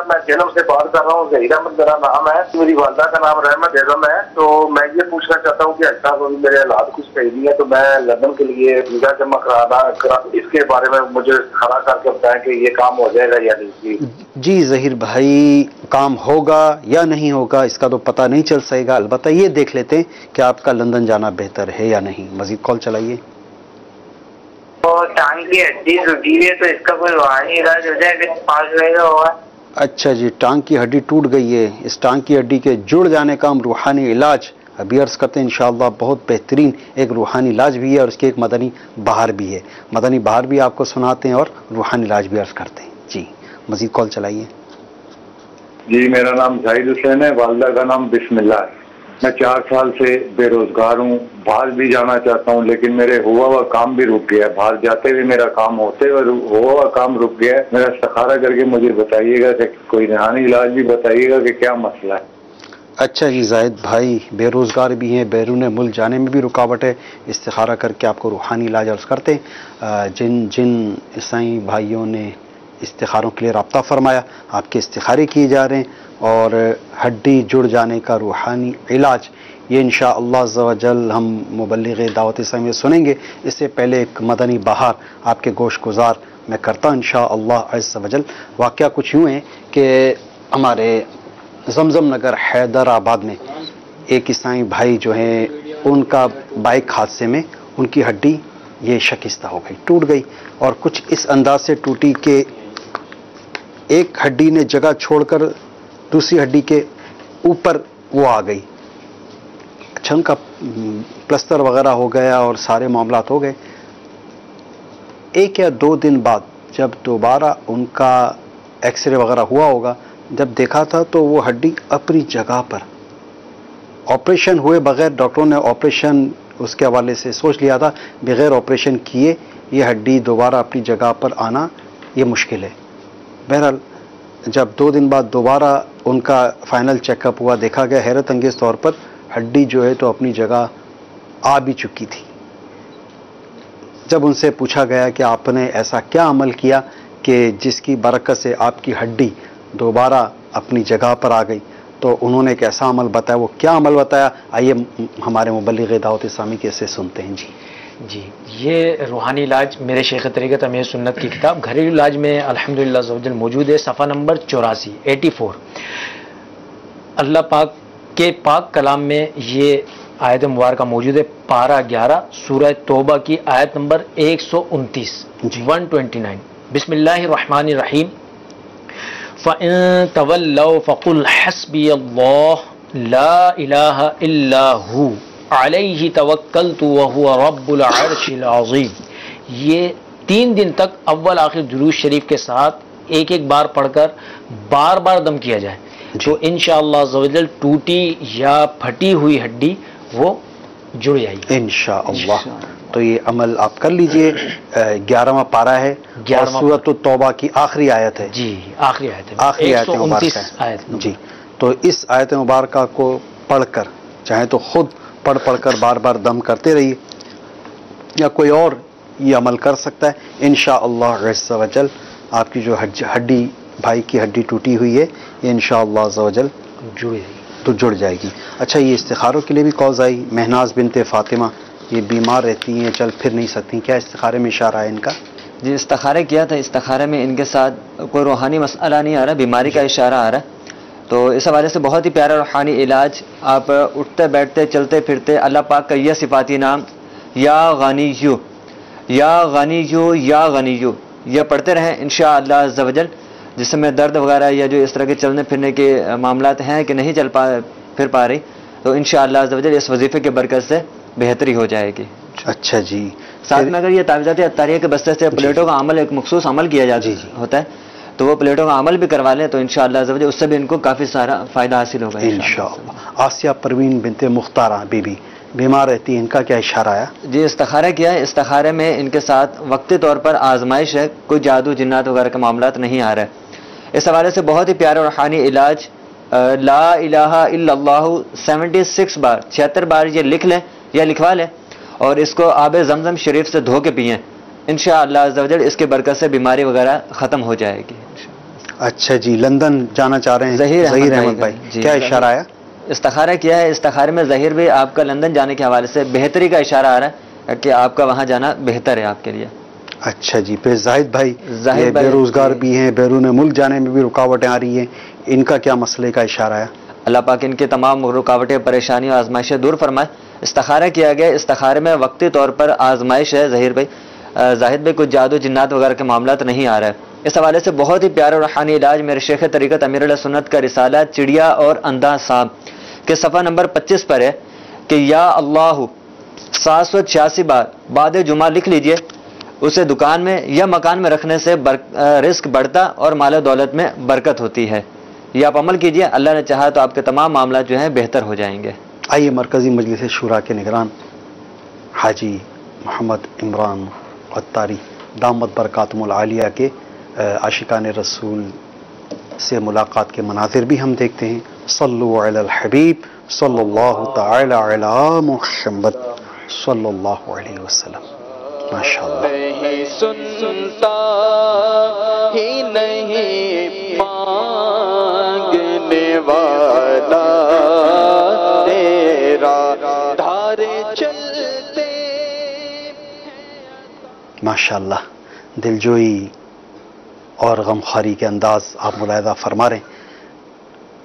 میں جنم سے بات کر رہا ہوں، ظہیر احمد میرا نام ہے، میری والدہ کا نام رحمت اعظم ہے. تو میں یہ پوچھنا چاہتا ہوں کہ اچھا میرے حالات کچھ صحیح نہیں ہے، تو میں لندن کے لیے ویزا جمع کرانا، اس کے بارے میں مجھے استخارہ کر کے بتائیں کہ یہ کام ہو جائے گا یا نہیں. جی ظہیر بھائی، کام ہوگا یا نہیں ہوگا اس کا تو پتہ نہیں چل سکے گا. البتہ یہ دیکھ لیتے ہیں کہ آپ کا لندن جانا بہتر ہے یا نہیں. مزید کال چلائیے. ٹانگ کی ہڈی ٹوٹی ہوئی ہے تو اس کا کوئی روحانی علاج ہو جائے گا؟ 5 مہینہ ہوا. اچھا جی، ٹانگ کی ہڈی ٹوٹ گئی ہے. اس ٹانگ کی ہڈی کے جڑ جانے کا ہم روحانی علاج ابھی عرض کرتے ہیں. انشاءاللہ بہت بہترین ایک روحانی علاج بھی ہے اور اس کی ایک مدنی بہار بھی ہے. مدنی بہار بھی آپ کو سناتے ہیں اور روحانی علاج بھی عرض کرتے ہیں. جی مزید کال چلائیے. جی میرا نام زاہد حسین ہے، والدہ کا نام بسم اللہ ہے. میں 4 سال سے بے روزگار ہوں، باہر بھی جانا چاہتا ہوں لیکن میرے ہوا ہوا کام بھی رک گیا ہے. باہر جاتے ہوئے میرا کام ہوتے ہوئے ہوا ہوا کام رک گیا ہے. میرا استخارہ کر کے مجھے بتائیے گا کہ کوئی روحانی علاج بھی بتائیے گا کہ کیا مسئلہ ہے. اچھا جی زاہد بھائی، بے روزگار بھی ہیں، بیرون ملک جانے میں بھی رکاوٹ ہے. استخارہ کر کے آپ کو روحانی علاج عرض کرتے ہیں. جن عیسائی بھائیوں نے استخاروں کے لیے رابطہ فرمایا. آپ کے استخارے کیے جا رہے ہیں اور ہڈی جڑ جانے کا روحانی علاج یہ انشاءاللہ عز و جل ہم مبلغ دعوت اسلامی سنیں گے. اس سے پہلے ایک مدنی بہار آپ کے گوش گزار میں کرتا ہوں انشاءاللہ عز و جل. واقعہ کچھ یوں ہے کہ ہمارے زمزم نگر حیدرآباد میں ایک عیسائی بھائی جو ہیں ان کا بائک حادثے میں ان کی ہڈی یہ شکستہ ہو گئی, ٹوٹ گئی, اور کچھ اس انداز سے ٹوٹی کہ ایک ہڈی نے جگہ چھوڑ کر دوسری ہڈی کے اوپر وہ آ گئی. اچھا ان کا پلستر وغیرہ ہو گیا اور سارے معاملات ہو گئے. 1 یا 2 دن بعد جب دوبارہ ان کا ایکس رے وغیرہ ہوا ہوگا, جب دیکھا تھا تو وہ ہڈی اپنی جگہ پر, آپریشن ہوئے بغیر, ڈاکٹروں نے آپریشن اس کے حوالے سے سوچ لیا تھا, بغیر آپریشن کیے یہ ہڈی دوبارہ اپنی جگہ پر آنا یہ مشکل ہے. بہرحال جب 2 دن بعد دوبارہ ان کا فائنل چیک اپ ہوا, دیکھا گیا حیرت انگیز طور پر ہڈی جو ہے تو اپنی جگہ آ بھی چکی تھی. جب ان سے پوچھا گیا کہ آپ نے ایسا کیا عمل کیا کہ جس کی برکت سے آپ کی ہڈی دوبارہ اپنی جگہ پر آ گئی, تو انہوں نے ایک ایسا عمل بتایا. وہ کیا عمل بتایا آئیے ہمارے مبلغ دعوت اسلامی کے سے سنتے ہیں. جی یہ روحانی علاج میرے شیخ طریقت امیر سنت کی کتاب گھریلو علاج میں الحمدللہ عز و جل موجود ہے, صفحہ نمبر 84. اللہ پاک کے پاک کلام میں یہ آیت مبارکہ موجود ہے, پارہ 11 سورہ توبہ کی آیت نمبر 129 129. بسم اللہ الرحمن الرحیم. فَإِن تَوَلَّوْا فَقُلْ حَسْبِيَ اللَّهُ لَا إِلَٰهَ إِلَّا هُوَ عَلَيْهِ تَوَكَّلْتُ وَهُوَ رَبُّ الْعَرْشِ الْعَظِيمِ. یہ 3 دن تک اول آخر درود شریف کے ساتھ ایک ایک بار پڑھ کر بار بار دم کیا جائے تو انشاءاللہ عز و جل ٹوٹی یا پھٹی ہوئی ہڈی وہ جڑ جائے گی انشاءاللہ. تو یہ عمل آپ کر لیجئے. 11واں پارہ ہے اور سورۃ التوبہ کی آخری آیت ہے. جی آخری آیت ہے, آخری آیت مبارکہ ہے. جی تو اس آیت مبارکہ کو پڑھ کر چاہے تو خود پڑھ کر بار بار دم کرتے رہیے, یا کوئی اور یہ عمل کر سکتا ہے. انشاءاللہ عز و جل آپ کی جو ہڈی بھائی کی ہڈی ٹوٹی ہوئی ہے یہ انشاءاللہ عز و جل جڑ جائے گی. اچھا یہ استخاروں کے لیے بھی کالز آئی. مہناز بنت فاطمہ یہ بیمار رہتی ہیں, چل پھر نہیں سکتی, کیا استخارے میں اشارہ ہے ان کا؟ جی استخارے کیا تھا, استخارے میں ان کے ساتھ کوئی روحانی مسئلہ نہیں آ رہا, بیماری کا اشارہ آ رہا ہے. تو اس حوالے سے بہت ہی پیارا روحانی علاج, آپ اٹھتے بیٹھتے چلتے پھرتے اللہ پاک کا یہ صفاتی نام یا غنیو یا غنیو یا غنیو یہ پڑھتے رہیں انشاءاللہ عز و جل. جسم میں درد وغیرہ یا جو اس طرح کے چلنے پھرنے کے معاملات ہیں کہ نہیں چل پھر پا رہی, تو انشاءاللہ عز و جل اس وظیفے کے برکت سے بہتری ہو جائے گی. اچھا جی. ساتھ میں اگر یہ تعویذات عطاریہ کے بستے سے پلیٹوں کا عمل ایک مخصوص عمل کیا جاتا ہوتا ہے تو وہ پلیٹوں کا عمل بھی کروا لیں تو انشاءاللہ عز و جل اس سے بھی ان کو کافی سارا فائدہ حاصل ہوگا انشاءاللہ. آسیہ پروین بنت مختارہ بی بی بیمار رہتی, ان کا کیا اشارہ آیا؟ جی استخارہ کیا ہے, استخارے میں ان کے ساتھ وقتی طور پر آزمائش ہے, کوئی جادو جنات وغیرہ کے معاملات نہیں آ رہے. اس حوالے سے بہت ہی پیارا روحانی علاج لا الہ الا اللہ 76 بار 76 بار یہ لکھ لیں یا لکھوا لیں اور اس کو آب زمزم شریف سے دھو کے پئیں, انشاءاللہ عز و جل اس کے برکت سے بیماری وغیرہ ختم ہو جائے گی. اچھا جی. لندن جانا چاہ رہے ہیں ظہیر احمد بھائی, کیا اشارہ آیا؟ استخارہ کیا ہے, استخارے میں ظہیر بھی آپ کا لندن جانے کے حوالے سے بہتری کا اشارہ آ رہا ہے کہ آپ کا وہاں جانا بہتر ہے آپ کے لیے. اچھا جی. پھر زاہد بھائی بے روزگار بھی ہیں, بیرون ملک جانے میں بھی رکاوٹیں آ رہی ہیں, ان کا کیا مسئلے کا اشارہ ہے؟ اللہ پاک ان کے تمام رکاوٹیں پریشانیاں اور آزمائشیں دور فرمائے. استخارہ کیا گیا, استخارے میں وقتی طور پر آزمائش ہے ظہیر بھائی, زاہد بھائی کچھ جادو جنات وغیرہ کے معاملات نہیں آ رہے. اس حوالے سے بہت ہی پیارا روحانی علاج میرے شیخ طریقت امیر علیہ سنت کا رسالہ چڑیا اور اندھا سانپ کے صفحہ نمبر 25 پر ہے کہ یا اللہ 786 بار بعد جمعہ لکھ لیجئے, اسے دکان میں یا مکان میں رکھنے سے رزق بڑھتا اور مال و دولت میں برکت ہوتی ہے. یہ آپ عمل کیجئے, اللہ نے چاہا تو آپ کے تمام معاملات جو ہیں بہتر ہو جائیں گے. آئیے مرکزی مجلس شورا کے نگران حاجی محمد عمران عطاری دامت برکاتہم العالیہ کے عاشقان رسول سے ملاقات کے مناظر بھی ہم دیکھتے ہیں. صلو علی الحبیب صلی اللہ تعالی علی محمد صلی اللہ علیہ وسلم. نہیں سنتا ہی نہیں مانگنے والا تیرا دھارے چلتے. ماشاءاللہ دلجوئی اور غمخواری کے انداز آپ ملاحظہ فرما رہے ہیں.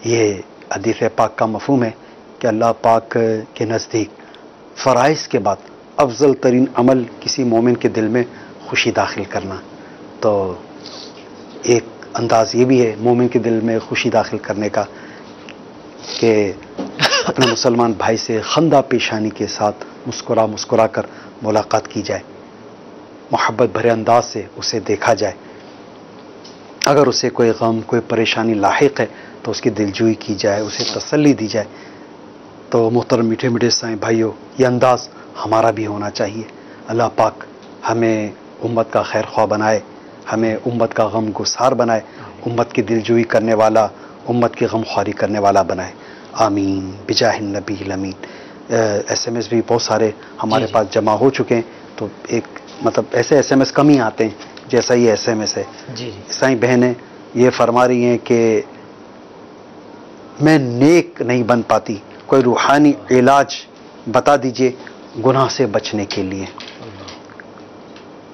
یہ حدیث پاک کا مفہوم ہے کہ اللہ پاک کے نزدیک فرائض کے بعد افضل ترین عمل کسی مومن کے دل میں خوشی داخل کرنا. تو ایک انداز یہ بھی ہے مومن کے دل میں خوشی داخل کرنے کا کہ اپنے مسلمان بھائی سے خندہ پیشانی کے ساتھ مسکرا کر ملاقات کی جائے، محبت بھرے انداز سے اسے دیکھا جائے. اگر اسے کوئی غم کوئی پریشانی لاحق ہے تو اس کی دلجوئی کی جائے، اسے تسلی دی جائے. تو محترم میٹھے میٹھے اسلامی بھائیوں، یہ انداز ہمارا بھی ہونا چاہیے. اللہ پاک ہمیں امت کا خیر خواہ بنائے، ہمیں امت کا غم گسار بنائے، امت کی دلجوئی کرنے والا، امت کی غم خواری کرنے والا بنائے. آمین بجاہ النبی الامین. ایس ایم ایس بھی بہت سارے ہمارے پاس جمع ہو چکے ہیں، تو ایک مطلب ایسے ایس ایم ایس کم ہی آتے ہیں جیسا یہ ایس ایم ایس ہے. عیسائی بہنیں یہ فرما رہی ہیں کہ میں نیک نہیں بن پاتی، کوئی روحانی علاج بتا دیجئے گناہ سے بچنے کے لیے.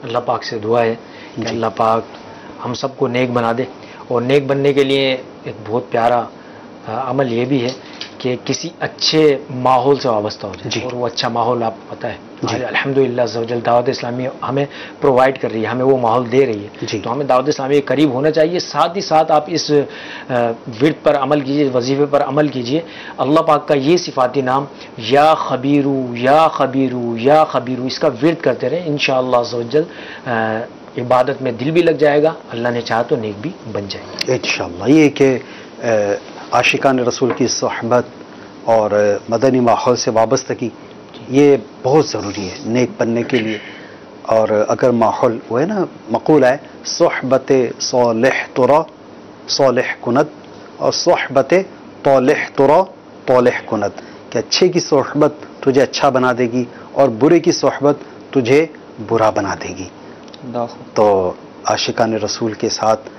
اللہ پاک سے دعا ہے کہ اللہ پاک ہم سب کو نیک بنا دے. اور نیک بننے کے لیے ایک بہت پیارا عمل یہ بھی ہے کہ کسی اچھے ماحول سے وابستہ ہو جائے. اور وہ اچھا ماحول آپ کو پتہ ہے الحمدللہ عزوجل دعوت اسلامی ہمیں پرووائڈ کر رہی ہے، ہمیں وہ ماحول دے رہی ہے. تو ہمیں دعوت اسلامی کے قریب ہونا چاہیے. ساتھ ہی ساتھ آپ اس ورد پر عمل کیجیے، وظیفے پر عمل کیجیے. اللہ پاک کا یہ صفاتی نام یا خبیرو یا خبیرو یا خبیرو، اس کا ورد کرتے رہیں. انشاءاللہ عزوجل عبادت میں دل بھی لگ جائے گا، اللہ نے چاہا تو نیک بھی بن جائے گا انشاءاللہ. یہ کہ عاشقان رسول کی صحبت اور مدنی ماحول سے وابستگی یہ بہت ضروری ہے نیک بننے کے لیے. اور اگر ماحول وہ ہے نا مقول ہے صحبت صالح ترا صالح کند اور صحبت طالح ترا طالح کند، کہ اچھے کی صحبت تجھے اچھا بنا دے گی اور برے کی صحبت تجھے برا بنا دے گی. تو عاشقان رسول کے ساتھ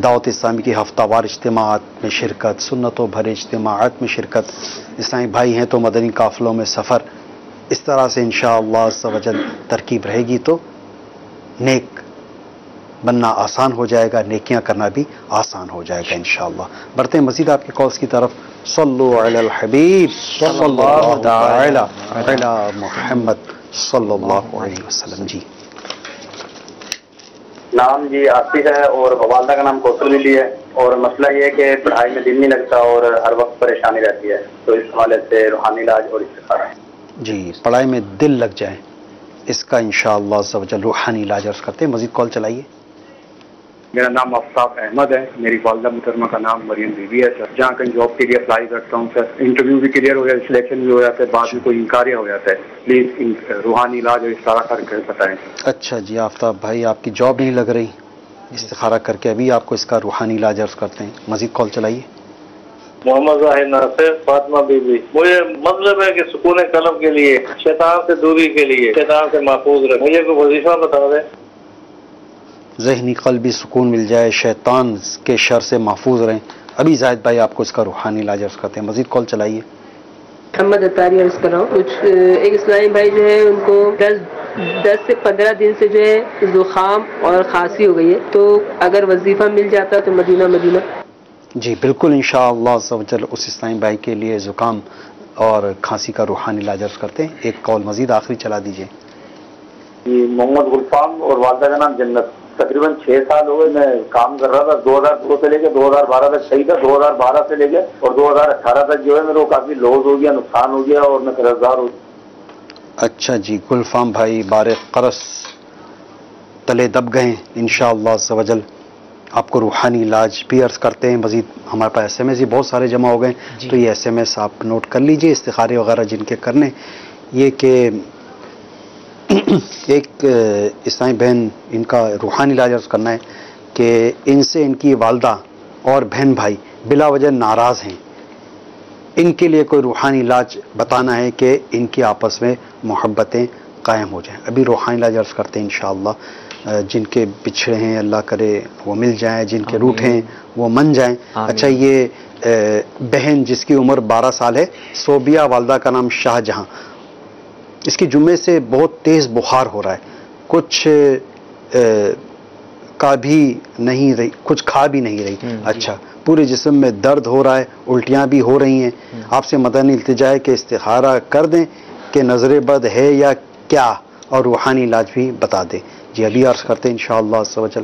دعوت اسلامی کی ہفتہ وار اجتماعات میں شرکت، سنتوں بھرے اجتماعات میں شرکت، اسلامی بھائی ہیں تو مدنی قافلوں میں سفر، اس طرح سے انشاءاللہ عز و جل ترکیب رہے گی تو نیک بننا آسان ہو جائے گا، نیکیاں کرنا بھی آسان ہو جائے گا انشاءاللہ. بڑھتے ہیں مزید آپ کے کالز کی طرف. صلو علی الحبیب صلی اللہ تعالی علی محمد صلی اللہ علیہ وسلم. جی نام جی آصف ہے اور والدہ کا نام کوثر بی ہے، اور مسئلہ یہ ہے کہ پڑھائی میں دل نہیں لگتا اور ہر وقت پریشانی رہتی ہے، تو اس حوالے سے روحانی علاج اور استخارہ. جی پڑھائی میں دل لگ جائے، اس کا انشاءاللہ عز و جل روحانی علاج عرض کرتے ہیں. مزید کال چلائیے. میرا نام آفتاب احمد ہے، میری والدہ محترمہ کا نام مریم بی بی ہے سر. جہاں کہیں جاب کے لیے اپلائی کرتا ہوں سر، انٹرویو بھی کلیئر ہو جاتا ہے، سلیکشن بھی ہو جاتا ہے، بعد میں کوئی انکاریہ ہو جاتا ہے. پلیز روحانی علاج اور استخارہ کر کے بتائیں. اچھا جی آفتاب بھائی، آپ کی جاب نہیں لگ رہی، استخارہ کر کے ابھی آپ کو اس کا روحانی علاج عرض کرتے ہیں. مزید کال چلائیے. محمد ظاہر ناصر فاطمہ بی بی. مجھے مطلب ہے کہ سکون قلب کے لیے، شیطان سے دوری کے لیے، شیطان سے محفوظ رہے، مجھے کوئی وظیفہ بتا دیں. ذہنی قلبی سکون مل جائے، شیطان کے شر سے محفوظ رہیں. ابھی زاہد بھائی آپ کو اس کا روحانی علاج عرض کرتے ہیں. مزید کال چلائیے. محمد اتاری عرض کر رہا ہوں. کچھ ایک اسلامی بھائی جو ہے ان کو 10 سے 15 دن سے جو ہے زکام اور کھانسی ہو گئی ہے، تو اگر وظیفہ مل جاتا تو مدینہ. جی بالکل انشاءاللہ عز و جل اس اسلامی بھائی کے لیے زکام اور کھانسی کا روحانی علاج عرض کرتے ہیں. ایک کال مزید آخری چلا دیجیے. جی محمد غلفام اور والدہ کا نام جنت. تقریباً 6 سال ہو گئے میں کام کر رہا تھا، 2002 سے لے کے 2012 تک صحیح تھا، 2012 سے لے کے اور 2018 تک جو ہے میرے کو کافی لوز ہو گیا، نقصان ہو گیا اور میں قرضدار ہو گیا. اچھا جی گلفام بھائی بارے قرض تلے دب گئے، انشاءاللہ عز و جل آپ کو روحانی علاج بھی عرض کرتے ہیں. مزید ہمارے پاس ایس ایم ایس ہی بہت سارے جمع ہو گئے تو یہ ایس ایم ایس آپ نوٹ کر لیجئے. استخارے وغیرہ جن کے کرنے، یہ کہ ایک اسلامی بہن ان کا روحانی علاج عرض کرنا ہے کہ ان سے ان کی والدہ اور بہن بھائی بلا وجہ ناراض ہیں، ان کے لیے کوئی روحانی علاج بتانا ہے کہ ان کی آپس میں محبتیں قائم ہو جائیں. ابھی روحانی علاج عرض کرتے ہیں انشاءاللہ. جن کے بچھڑے ہیں اللہ کرے وہ مل جائیں، جن کے روٹھے ہیں وہ من جائیں. اچھا، یہ بہن جس کی عمر 12 سال ہے، صوبیہ، والدہ کا نام شاہ جہاں، اس کی جمعے سے بہت تیز بخار ہو رہا ہے، کچھ کا بھی نہیں رہی، کچھ کھا بھی نہیں رہی. اچھا، پورے جسم میں درد ہو رہا ہے، الٹیاں بھی ہو رہی ہیں. آپ سے مدنی التجا ہے کہ استخارہ کر دیں کہ نظر بد ہے یا کیا، اور روحانی علاج بھی بتا دیں. جی ابھی عرض کرتے ہیں انشاءاللہ عز و جل.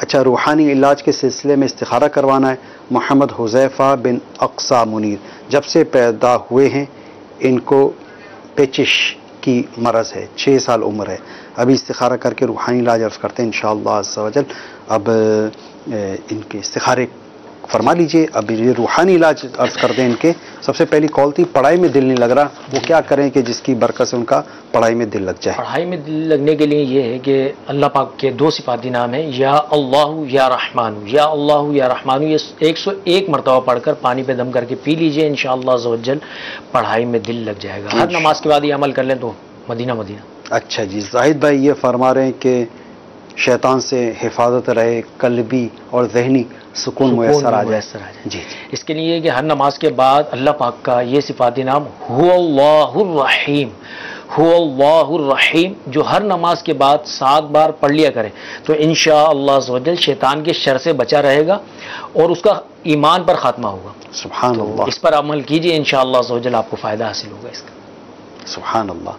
اچھا، روحانی علاج کے سلسلے میں استخارہ کروانا ہے. محمد حذیفہ بن اقصی منیر، جب سے پیدا ہوئے ہیں ان کو پیچش کی مرض ہے، 6 سال عمر ہے. ابھی استخارہ کر کے روحانی علاج عرض کرتے ہیں انشاءاللہ عز و جل. اب ان کے استخارے فرما لیجئے. اب یہ روحانی علاج عرض کر دیں. ان کے سب سے پہلی کال تھی پڑھائی میں دل نہیں لگ رہا، وہ کیا کریں کہ جس کی برکت سے ان کا پڑھائی میں دل لگ جائے؟ پڑھائی میں دل لگنے کے لیے یہ ہے کہ اللہ پاک کے 2 صفاتی نام ہیں، یا اللہ یا رحمان. یا اللہ یا رحمان، یہ 101 مرتبہ پڑھ کر پانی پہ دم کر کے پی لیجئے، انشاءاللہ عز و جل پڑھائی میں دل لگ جائے گا. ہر نماز کے بعد یہ عمل کر لیں تو مدینہ مدینہ. اچھا جی، زاہد بھائی یہ فرما رہے ہیں کہ شیطان سے حفاظت رہے، قلبی اور ذہنی سکون میسر آ جائے. جی اس کے لیے کہ ہر نماز کے بعد اللہ پاک کا یہ صفاتی نام هو اللہ الرحیم، هو اللہ الرحیم، جو ہر نماز کے بعد 7 بار پڑھ لیا کرے تو انشاءاللہ عز و جل شیطان کے شر سے بچا رہے گا اور اس کا ایمان پر خاتمہ ہوگا. سبحان اللہ. اس پر عمل کیجئے، انشاءاللہ عز و جل آپ کو فائدہ حاصل ہوگا اس کا. سبحان اللہ.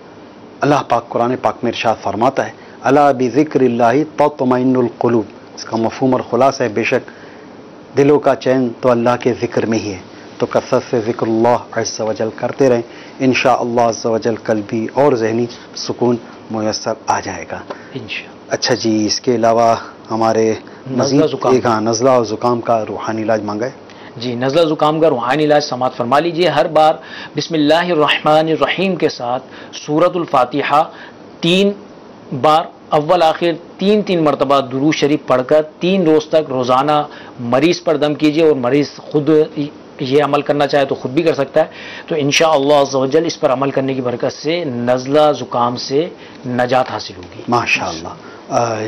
اللہ پاک قرآن پاک میں ارشاد فرماتا ہے الا بذکر اللہ تطمئن القلوب. اس کا مفہوم اور خلاصہ ہے بے شک دلوں کا چین تو اللہ کے ذکر میں ہی ہے، تو کثرت سے ذکر اللہ عز و جل کرتے رہیں، انشاءاللہ عز و جل قلبی اور ذہنی سکون میسر آ جائے گا. اچھا جی، اس کے علاوہ ہمارے نزلہ اور زکام کا روحانی علاج مانگا ہے. جی، نزلہ زکام کا روحانی علاج سماعت فرما لیجئے. ہر بار بسم اللہ الرحمن الرحیم کے ساتھ سورۃ الفاتحہ 3 بار اول آخر 3 مرتبہ درود شریف پڑھ کر 3 روز تک روزانہ مریض پر دم کیجئے، اور مریض خود یہ عمل کرنا چاہے تو خود بھی کر سکتا ہے. تو انشاءاللہ عز و جل اس پر عمل کرنے کی برکت سے نزلہ زکام سے نجات حاصل ہوگی. ماشاءاللہ.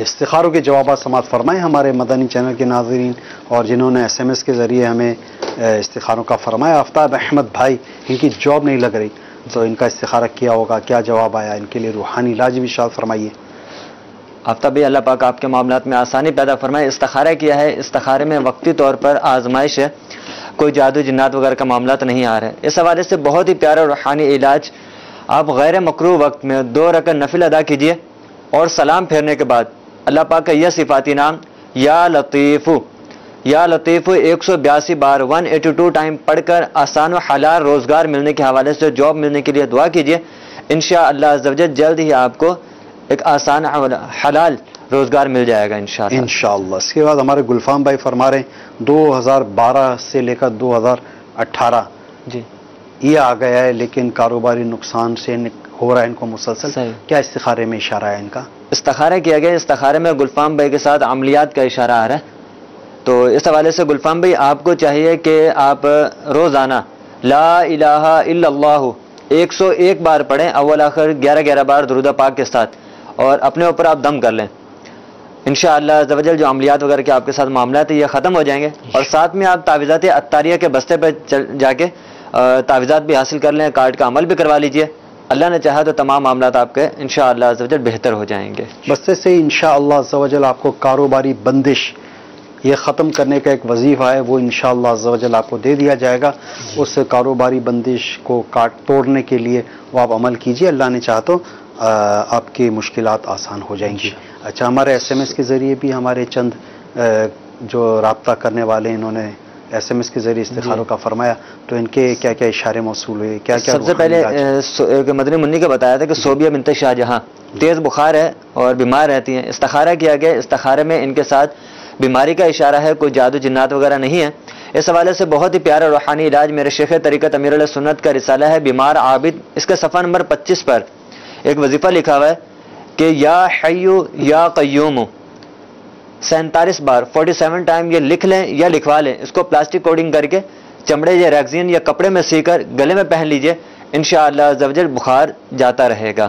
استخاروں کے جوابات سماعت فرمائیں ہمارے مدنی چینل کے ناظرین اور جنہوں نے SMS کے ذریعے ہمیں استخاروں کا فرمایا. آفتاب احمد بھائی، ان کی جاب نہیں لگ رہی تو ان کا استخارہ کیا ہوگا، کیا جواب آیا؟ ان کے لیے روحانی علاج بھی شامل فرمائیے. آفتاب بھائی، اللہ پاک آپ کے معاملات میں آسانی پیدا فرمائے. استخارہ کیا ہے، استخارے میں وقتی طور پر آزمائش ہے، کوئی جادو جنات وغیرہ کا معاملات نہیں آ رہا ہے. اس حوالے سے بہت ہی پیارا روحانی علاج، آپ غیر مکروہ وقت میں 2 رکعت نفل ادا کیجئے اور سلام پھیرنے کے بعد اللہ پاک کا یہ صفاتی نام یا لطیف 182 بار 182 ٹائم پڑھ کر آسان و حلال روزگار ملنے کے حوالے سے جاب ملنے کے لیے دعا کیجئے. انشاءاللہ عز و جل جلد ہی آپ کو ایک آسان حلال روزگار مل جائے گا انشاءاللہ. اس کے بعد ہمارے گلفام بھائی فرما رہے ہیں 2012 سے لے کر 2018 جی یہ آ گیا ہے، لیکن کاروباری نقصان سے ہو رہا ہے ان کو مسلسل. کیا استخارے میں اشارہ ہے ان کا؟ استخارہ کیا گیا. استخارے میں گلفام بھائی کے ساتھ عملیات کا اشارہ آ رہا ہے. تو اس حوالے سے گلفام بھائی آپ کو چاہیے کہ آپ روزانہ لا الہ الا اللہ 101 بار پڑھیں، اول آخر 11 بار درود پاک کے ساتھ، اور اپنے اوپر آپ دم کر لیں. انشاءاللہ عز و جل جو عملیات وغیرہ کے آپ کے ساتھ معاملات ہیں یہ ختم ہو جائیں گے. اور ساتھ میں آپ تعویذات عطاریہ کے بستے پہ جا کے تعویذات بھی حاصل کر لیں، کارڈ کا عمل بھی کروا لیجئے. اللہ نے چاہا تو تمام معاملات آپ کے انشاءاللہ عز و جل بہتر ہو جائیں گے. بستے سے انشاءاللہ عز و جل آپ کو کاروباری بندش یہ ختم کرنے کا ایک وظیفہ ہے، وہ انشاءاللہ عز و جل آپ کو دے دیا جائے گا. اس کاروباری بندش کو توڑنے کے لیے وہ آپ عمل کیجئے، اللہ نے چاہا تو آپ کی مشکلات آسان ہو جائیں گی. اچھا، ہمارے SMS کے ذریعے بھی ہمارے چند جو رابطہ کرنے والے انہوں نے SMS کے ذریعے استخاروں کا فرمایا، تو ان کے کیا کیا اشارے موصول ہوئے؟ کیا کیا؟ سب سے پہلے مدنی منی کا بتایا تھا کہ صوبیہ بنت شاہ جہاں تیز بخار ہے اور بیمار رہتی ہیں. استخارہ کیا گیا. استخارے میں ان کے ساتھ بیماری کا اشارہ ہے، کوئی جادو جنات وغیرہ نہیں ہے. اس حوالے سے بہت ہی پیارا روحانی علاج میرے شیخ طریقت امیر علیہ سنت کا رسالہ ہے بیمار عابد. اس کے صفحہ نمبر 25 پر ایک وظیفہ لکھا ہوا ہے کہ یا حیو یا قیوم 47 بار 47 ٹائم یہ لکھ لیں یا لکھوا لیں. اس کو پلاسٹک کوڈنگ کر کے چمڑے یا ریگزین یا کپڑے میں سی کر گلے میں پہن لیجئے، انشاءاللہ عز و جل بخار جاتا رہے گا.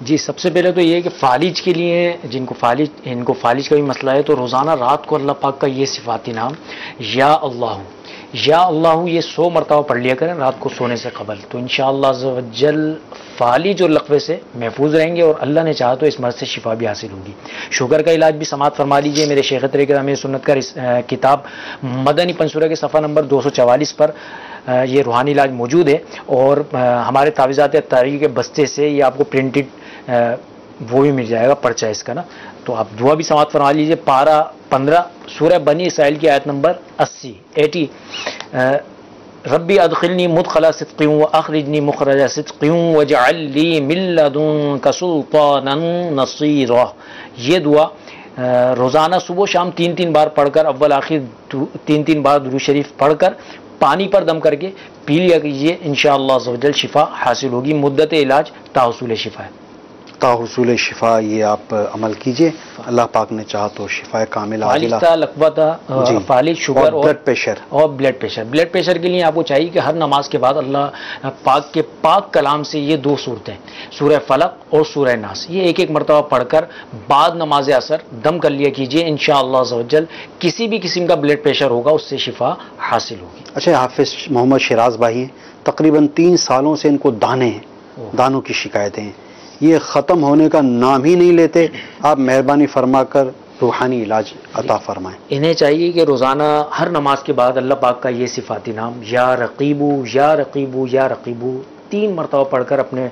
جی سب سے پہلے تو یہ ہے کہ فالج کے لیے ان کو فالج کا بھی مسئلہ ہے تو روزانہ رات کو اللہ پاک کا یہ صفاتی نام یا اللہ یہ 100 مرتبہ پڑھ لیا کریں رات کو سونے سے قبل، تو انشاءاللہ عز و جل فالج اور لقوے سے محفوظ رہیں گے اور اللہ نے چاہا تو اس مرض سے شفا بھی حاصل ہوگی۔ شوگر کا علاج بھی سماعت فرما لیجئے، میرے شیخ طریقہ امیر سنت کا کتاب مدنی پنصورہ کے صفحہ نمبر 244 پر یہ روحانی علاج موجود ہے، اور ہمارے تعویذات طریقے کے بستے سے یہ آپ کو پرنٹڈ وہ بھی مل جائے گا، پرچہ اس کا نا، تو آپ دعا بھی سماعت فرما لیجئے۔ پارہ 15 سورہ بنی اسرائیل کی آیت نمبر 80 ربی ادخلنی مدخل صدق واخرجنی مخرج صدق واجعل لی من لدنک سلطانا نصیرا، یہ دعا روزانہ صبح و شام 3 بار پڑھ کر، اول آخر 3 بار درود شریف پڑھ کر پانی پر دم کر کے پی لیا کیجیے، انشاءاللہ عز و جل شفا حاصل ہوگی۔ مدت علاج تاحصول شفا ہے، تاحصول شفا، یہ آپ عمل کیجئے، اللہ پاک نے چاہا تو شفا کامل عاجلہ۔ لقوہ تھا، فالج، شوگر اور بلڈ پریشر کے لیے آپ کو چاہیے کہ ہر نماز کے بعد اللہ پاک کے پاک کلام سے یہ 2 صورتیں سورہ فلق اور سورہ ناس یہ ایک مرتبہ پڑھ کر بعد نماز عصر دم کر لیا کیجیے، انشاءاللہ عز و جل کسی بھی قسم کا بلڈ پریشر ہوگا اس سے شفا حاصل ہوگی۔ اچھا، حافظ محمد شیراز بھائی ہیں، تقریباً 3 سالوں سے ان کو دانوں کی شکایتیں ہیں، یہ ختم ہونے کا نام ہی نہیں لیتے، آپ مہربانی فرما کر روحانی علاج عطا فرمائیں۔ انہیں چاہیے کہ روزانہ ہر نماز کے بعد اللہ پاک کا یہ صفاتی نام یا رقیبو یا رقیبو یا رقیبو 3 مرتبہ پڑھ کر اپنے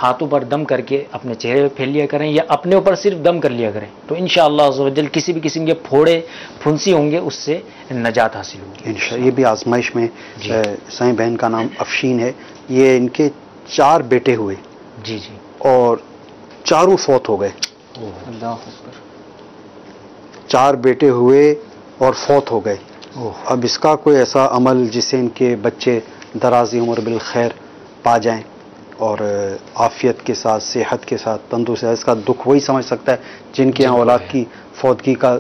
ہاتھوں پر دم کر کے اپنے چہرے پہ پھیل لیا کریں، یا اپنے اوپر صرف دم کر لیا کریں، تو انشاءاللہ عز و جل کسی بھی قسم کے پھوڑے پھنسی ہوں گے اس سے نجات حاصل ہوگی انشاءاللہ۔ یہ بھی آزمائش میں سائیں بہن کا نام افشین ہے، یہ ان کے 4 بیٹے ہوئے جی اور 4 فوت ہو گئے، 4 بیٹے ہوئے اور فوت ہو گئے۔ اب اس کا کوئی ایسا عمل جس سے ان کے بچے درازی عمر بالخیر پا جائیں اور عافیت کے ساتھ، صحت کے ساتھ، تندرست، اس کا دکھ وہی سمجھ سکتا ہے جن کے یہاں اولاد کی فوتگی کا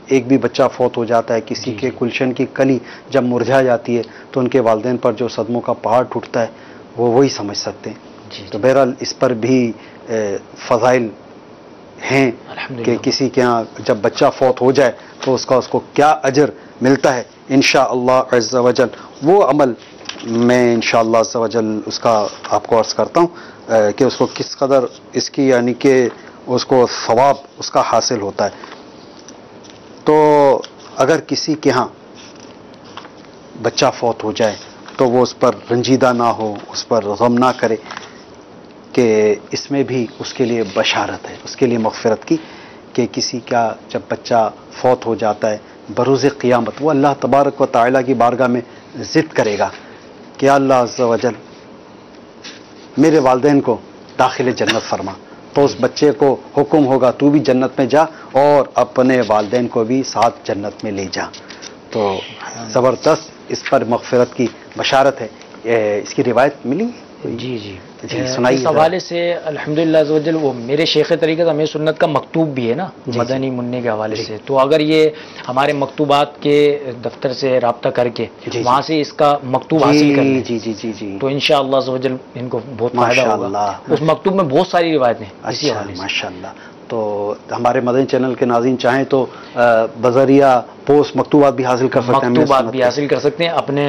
ایک بھی بچہ فوت ہو جاتا ہے، کسی کے گلشن کی کلی جب مرجھا جاتی ہے تو ان کے والدین پر جو صدموں کا پہاڑ ٹوٹتا ہے وہ وہی سمجھ سکتے ہیں۔ تو بہرحال اس پر بھی فضائل ہیں کہ کسی کے ہاں جب بچہ فوت ہو جائے تو اس کو کیا اجر ملتا ہے، انشاءاللہ عز و جل وہ عمل میں انشاءاللہ عز و جل اس کا آپ کو عرض کرتا ہوں کہ اس کو کس قدر اس کی یعنی کہ اس کو ثواب اس کا حاصل ہوتا ہے۔ تو اگر کسی کے ہاں بچہ فوت ہو جائے تو وہ اس پر رنجیدہ نہ ہو، اس پر غم نہ کرے، کہ اس میں بھی اس کے لیے بشارت ہے، اس کے لیے مغفرت کی، کہ کسی کا جب بچہ فوت ہو جاتا ہے بروز قیامت وہ اللہ تبارک و تعالیٰ کی بارگاہ میں ضد کرے گا کہ اللہ عز و جل میرے والدین کو داخل جنت فرما، تو اس بچے کو حکم ہوگا تو بھی جنت میں جا اور اپنے والدین کو بھی ساتھ جنت میں لے جا۔ تو زبردست اس پر مغفرت کی بشارت ہے، اس کی روایت ملی جی سنائیے اس حوالے سے الحمدللہ عز و جل وہ میرے شیخ طریقہ امیر سنت کا مکتوب بھی ہے نا مدنی منی کے حوالے سے، تو اگر یہ ہمارے مکتوبات کے دفتر سے رابطہ کر کے وہاں سے اس کا مکتوب حاصل کر لیں تو انشاءاللہ عز و جل ان کو بہت فائدہ ہوگا۔ اس مکتوب میں بہت ساری روایتیں اسی حوالے سے ماشاءاللہ۔ تو ہمارے مدنی چینل کے ناظرین چاہیں تو بذریعہ پوسٹ مکتوبات بھی حاصل کر سکتے ہیں، مکتوبات بھی حاصل کر سکتے ہیں اپنے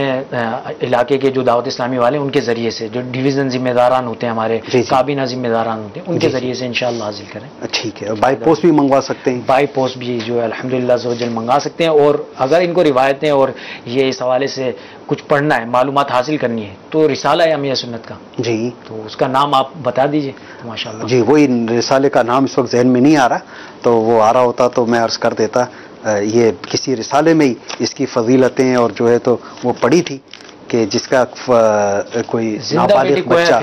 علاقے کے جو دعوت اسلامی والے ان کے ذریعے سے، جو ڈویژن ذمہ داران ہوتے ہیں ہمارے، کابینہ ذمہ داران ہوتے ہیں، ان کے ذریعے سے انشاءاللہ حاصل کریں۔ ٹھیک ہے، بائی پوسٹ بھی منگوا سکتے ہیں، بائی پوسٹ بھی جو ہے الحمدللہ عز و جل منگا سکتے ہیں، اور اگر ان کو روایتیں اور یہ اس حوالے سے کچھ پڑھنا ہے، معلومات حاصل کرنی ہے تو رسالہ ہے امیہ سنت کا، جی تو اس کا نام آپ بتا دیجئے ماشاءاللہ۔ جی وہی رسالے کا نام اس وقت ذہن میں نہیں آ رہا، تو وہ آ رہا ہوتا تو میں عرض کر دیتا۔ یہ کسی رسالے میں ہی اس کی فضیلتیں اور جو ہے تو وہ پڑھی تھی کہ جس کا کوئی نابالغ بچہ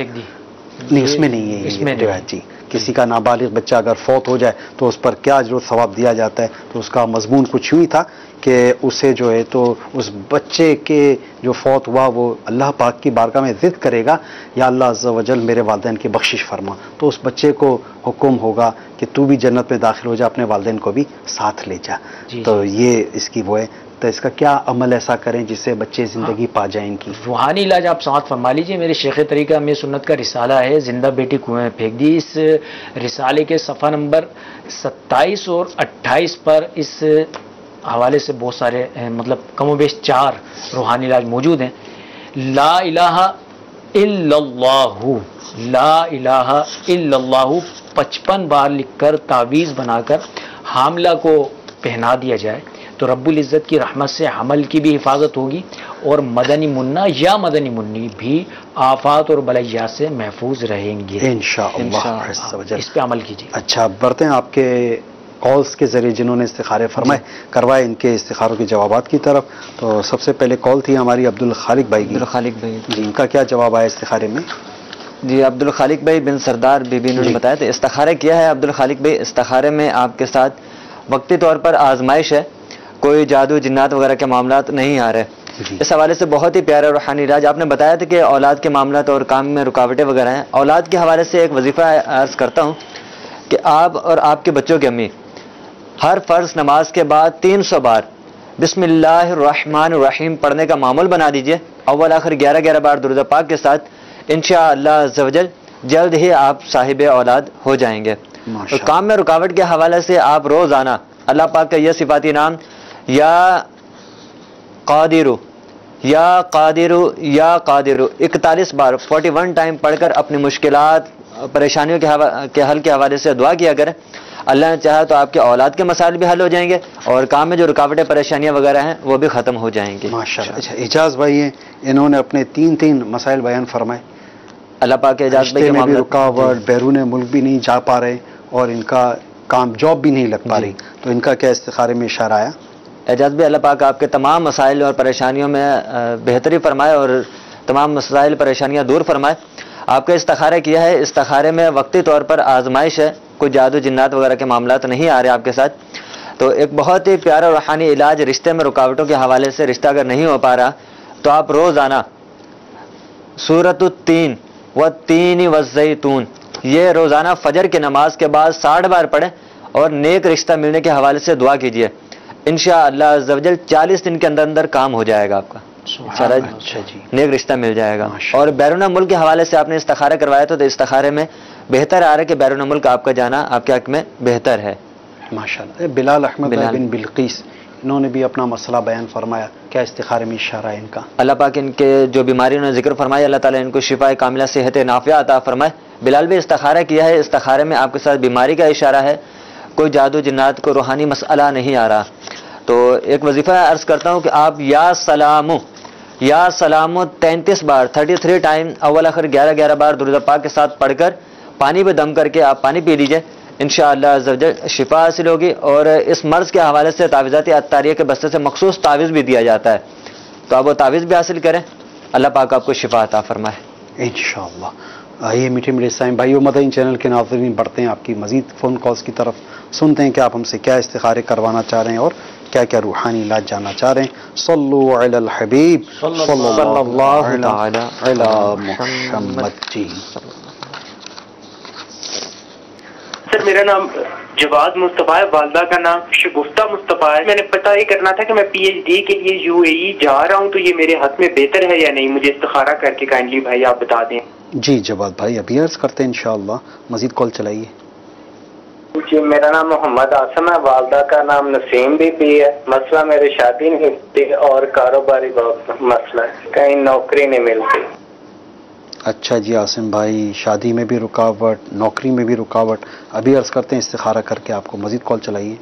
نہیں، اس میں نہیں ہے، اس میں جی کسی کا نابالغ بچہ اگر فوت ہو جائے تو اس پر کیا اجر و ثواب دیا جاتا ہے، تو اس کا مضمون کچھ یوں ہی تھا کہ اسے جو ہے تو اس بچے کے جو فوت ہوا وہ اللہ پاک کی بارگاہ میں ضد کرے گا یا اللہ عز و جل میرے والدین کی بخشش فرما، تو اس بچے کو حکم ہوگا کہ تو بھی جنت میں داخل ہو جا، اپنے والدین کو بھی ساتھ لے جا۔ تو یہ اس کی وہ ہے تو اس کا کیا عمل ایسا کریں جس سے بچے زندگی پا جائیں ان کی؟ روحانی علاج آپ سماعت فرما لیجیے، میرے شیخ طریقہ میں سنت کا رسالہ ہے زندہ بیٹی کنویں میں پھینک دی. اس رسالے کے صفحہ نمبر 27 اور 28 پر اس حوالے سے بہت سارے مطلب کم و بیش 4 روحانی علاج موجود ہیں. لا الہ الا اللہ، لا الہ الا اللہ 55 بار لکھ کر تعویذ بنا کر حاملہ کو پہنا دیا جائے تو رب العزت کی رحمت سے حمل کی بھی حفاظت ہوگی اور مدنی منا یا مدنی منی بھی آفات اور بلیات سے محفوظ رہیں گے انشاءاللہ عز و جل. اس پہ عمل کیجیے. اچھا بڑھتے ہیں آپ کے کالز کے ذریعے جنہوں نے استخارے فرمائے کروائے ان کے استخاروں کے جوابات کی طرف. تو سب سے پہلے کال تھی ہماری عبدالخالق بھائی کی. عبدالخالق بھائی جی، ان کا کیا جواب آیا استخارے میں؟ جی عبدالخالق بھائی بن سردار بی بی نے بتایا. تو استخارہ کیا ہے عبدالخالق بھائی؟ استخارے میں آپ کے ساتھ وقتی طور پر آزمائش ہے، کوئی جادو جنات وغیرہ کے معاملات نہیں آ رہے. اس حوالے سے بہت ہی پیارا روحانی علاج آپ نے بتایا تھا کہ اولاد کے معاملات اور کام میں رکاوٹیں وغیرہ ہیں. اولاد کے حوالے سے ایک وظیفہ عرض کرتا ہوں کہ آپ اور آپ کے بچوں کی امی ہر فرض نماز کے بعد 300 بار بسم اللہ الرحمن الرحیم پڑھنے کا معمول بنا دیجئے، اول آخر 11 بار درود پاک کے ساتھ. انشاءاللہ عز و جل جلد ہی آپ صاحب اولاد ہو جائیں گے. اور کام میں رکاوٹ کے حوالے سے آپ روزانہ اللہ پاک کا یہ صفاتی نام یا قادرو یا قادرو یا قادرو 41 بار 41 ٹائم پڑھ کر اپنی مشکلات پریشانیوں کے حل کے حوالے سے دعا کیا کریں. اللہ نے چاہا تو آپ کے اولاد کے مسائل بھی حل ہو جائیں گے اور کام میں جو رکاوٹیں پریشانیاں وغیرہ ہیں وہ بھی ختم ہو جائیں گی ماشاءاللہ. اچھا اعجاز بھائی ہیں، انہوں نے اپنے 3 مسائل بیان فرمائے. اللہ پاک کے اعجاز بھائی کے میں بھی رکاوٹ، بیرون ملک بھی نہیں جا پا رہے اور ان کا کام جاب بھی نہیں لگ پا رہی، تو ان کا کیا استخارے میں اشارہ آیا؟ اعجاز بھی اللہ پاک آپ کے تمام مسائل اور پریشانیوں میں بہتری فرمائے اور تمام مسائل پریشانیاں دور فرمائے. آپ کا استخارہ کیا ہے، استخارے میں وقتی طور پر آزمائش ہے، کوئی جادو جنات وغیرہ کے معاملات نہیں آ رہے آپ کے ساتھ. تو ایک بہت ہی پیارا روحانی علاج رشتے میں رکاوٹوں کے حوالے سے، رشتہ اگر نہیں ہو پا رہا تو آپ روزانہ سورۃ التین والتین والزیتون یہ روزانہ فجر کی نماز کے بعد 60 بار پڑھیں اور نیک رشتہ ملنے کے حوالے سے دعا کیجیے. انشاءاللہ عز و جل 40 دن کے اندر اندر کام ہو جائے گا آپ کا، اچھا جی، نیک رشتہ مل جائے گا. اور بیرون ملک کے حوالے سے آپ نے استخارہ کروایا تو استخارے میں بہتر آ رہا ہے کہ بیرون ملک آپ کا جانا آپ کے حق میں بہتر ہے ماشاءاللہ. بلال احمد بن بلقیس انہوں نے بھی اپنا مسئلہ بیان فرمایا، کیا استخارے میں اشارہ ہے ان کا؟ اللہ پاک ان کے جو بیماریوں نے ذکر فرمایا اللہ تعالیٰ ان کو شفا کاملہ صحت نافعہ عطا فرمائے. بلال بھی استخارہ کیا ہے، استخارے میں آپ کے ساتھ بیماری کا اشارہ ہے، کوئی جادو جنات کو روحانی مسئلہ نہیں آ رہا. تو ایک وظیفہ عرض کرتا ہوں کہ آپ یا سلامو 33 بار 33 ٹائم اول آخر 11 بار درود پاک کے ساتھ پڑھ کر پانی پہ دم کر کے آپ پانی پی لیجئے. انشاءاللہ عز و جل شفا حاصل ہوگی. اور اس مرض کے حوالے سے تعویذات عطاریہ کے بستے سے مخصوص تعویذ بھی دیا جاتا ہے، تو آپ وہ تعویذ بھی حاصل کریں. اللہ پاک آپ کو شفا عطا فرمائے انشاءاللہ. آئیے میٹھے میٹھے اسلام بھائیو، مدنی چینل کے ناظرین بڑھتے ہیں آپ کی مزید فون کالز کی طرف. سنتے ہیں کہ آپ ہم سے کیا استخارے کروانا چاہ رہے ہیں اور کیا کیا روحانی علاج جاننا چاہ رہے ہیں. صلو علی الحبیب صلی اللہ علی محمد. جی سر میرا نام جواد مصطفیٰ ہے، والدہ کا نام شگفتہ مصطفیٰ ہے. میں نے پتہ یہ کرنا تھا کہ میں پی ایچ ڈی کے لیے UAE جا رہا ہوں تو یہ میرے ہاتھ میں بہتر ہے یا نہیں، مجھے استخارہ کر کے کائنڈلی بھائی آپ بتا دیں. جی جواد بھائی ابھی عرض کرتے ہیں انشاءاللہ. مزید کال چلائیے. جی میرا نام محمد آسم ہے، والدہ کا نام نسیم بی بی ہے. مسئلہ میرے شادی نہیں ہوتی اور کاروباری بہت مسئلہ ہے، کہیں نوکری نہیں ملتی. اچھا جی آسم بھائی، شادی میں بھی رکاوٹ، نوکری میں بھی رکاوٹ. ابھی عرض کرتے ہیں استخارہ کر کے آپ کو. مزید کال چلائیے.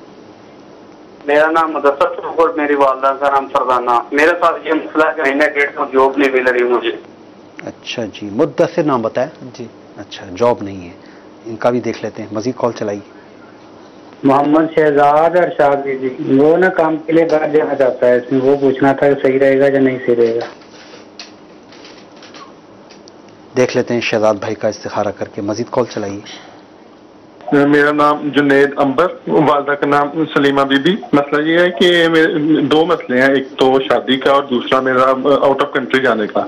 میرا نام مدثر اور میری والدہ کا نام فرزانہ. میرے ساتھ یہ مسئلہ ہے کہ مہینہ ڈیڑھ سال جاب نہیں مل رہی مجھے. اچھا جی، مدثر نام بتائیں. جی اچھا، جاب نہیں ہے، ان کا بھی دیکھ لیتے ہیں. مزید کال چلائیے. محمد شہزاد اور شادی جی، وہ نا کام کے لیے باہر جانا چاہتا ہے، اس میں وہ پوچھنا تھا کہ صحیح رہے گا یا نہیں صحیح رہے گا. دیکھ لیتے ہیں شہزاد بھائی کا استخارہ کر کے. مزید کال چلائیے. میرا نام جنید امبر، والدہ کا نام سلیمہ بی بی. مسئلہ یہ ہے کہ 2 مسئلے ہیں، ایک تو شادی کا اور دوسرا میرا آؤٹ آف کنٹری جانے کا.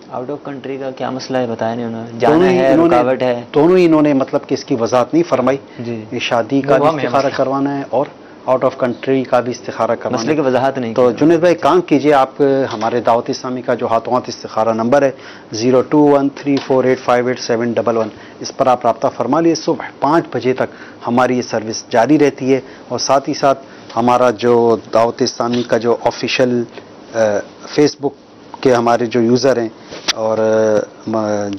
آؤٹ آف کنٹری کا کیا مسئلہ ہے بتایا نہیں انہوں نے؟ جانا ہے، رکاوٹ ہے. دونوں ہی انہوں نے مطلب کہ اس کی وضاحت نہیں فرمائی. جی یہ شادی کا بھی استخارہ کروانا ہے اور آؤٹ آف کنٹری کا بھی استخارہ کرنا. مسئلے کی وضاحت نہیں. تو جنید بھائی کام کیجئے, آپ ہمارے دعوت اسلامی کا جو ہاتھوں ہاتھ استخارہ نمبر ہے 0213485811, اس پر آپ رابطہ فرما لیے. صبح 5 بجے تک ہماری یہ سروس جاری رہتی ہے, اور ساتھ ہی ساتھ ہمارا جو دعوت اسلامی کا جو آفیشیل فیس بک کے ہمارے جو یوزر ہیں اور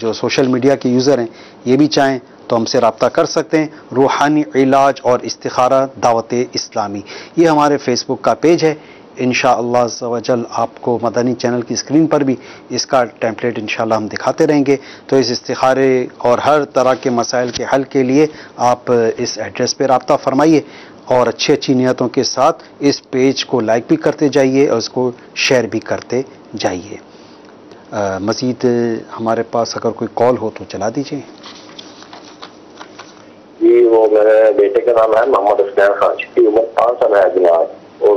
جو سوشل میڈیا کے یوزر ہیں, یہ بھی چاہیں تو ہم سے رابطہ کر سکتے ہیں. روحانی علاج اور استخارہ دعوت اسلامی, یہ ہمارے فیس بک کا پیج ہے. انشاءاللہ عز و جل آپ کو مدنی چینل کی اسکرین پر بھی اس کا ٹیمپلیٹ انشاءاللہ ہم دکھاتے رہیں گے. تو اس استخارے اور ہر طرح کے مسائل کے حل کے لیے آپ اس ایڈریس پہ رابطہ فرمائیے, اور اچھی اچھی نیتوں کے ساتھ اس پیج کو لائک بھی کرتے جائیے اور اس کو شیئر بھی کرتے جائیے. مزید ہمارے پاس اگر کوئی کال ہو تو چلا دیجیے. جی وہ میرے بیٹے کا نام ہے محمد حسین خان, کی عمر 5 سال ہے جناب, اور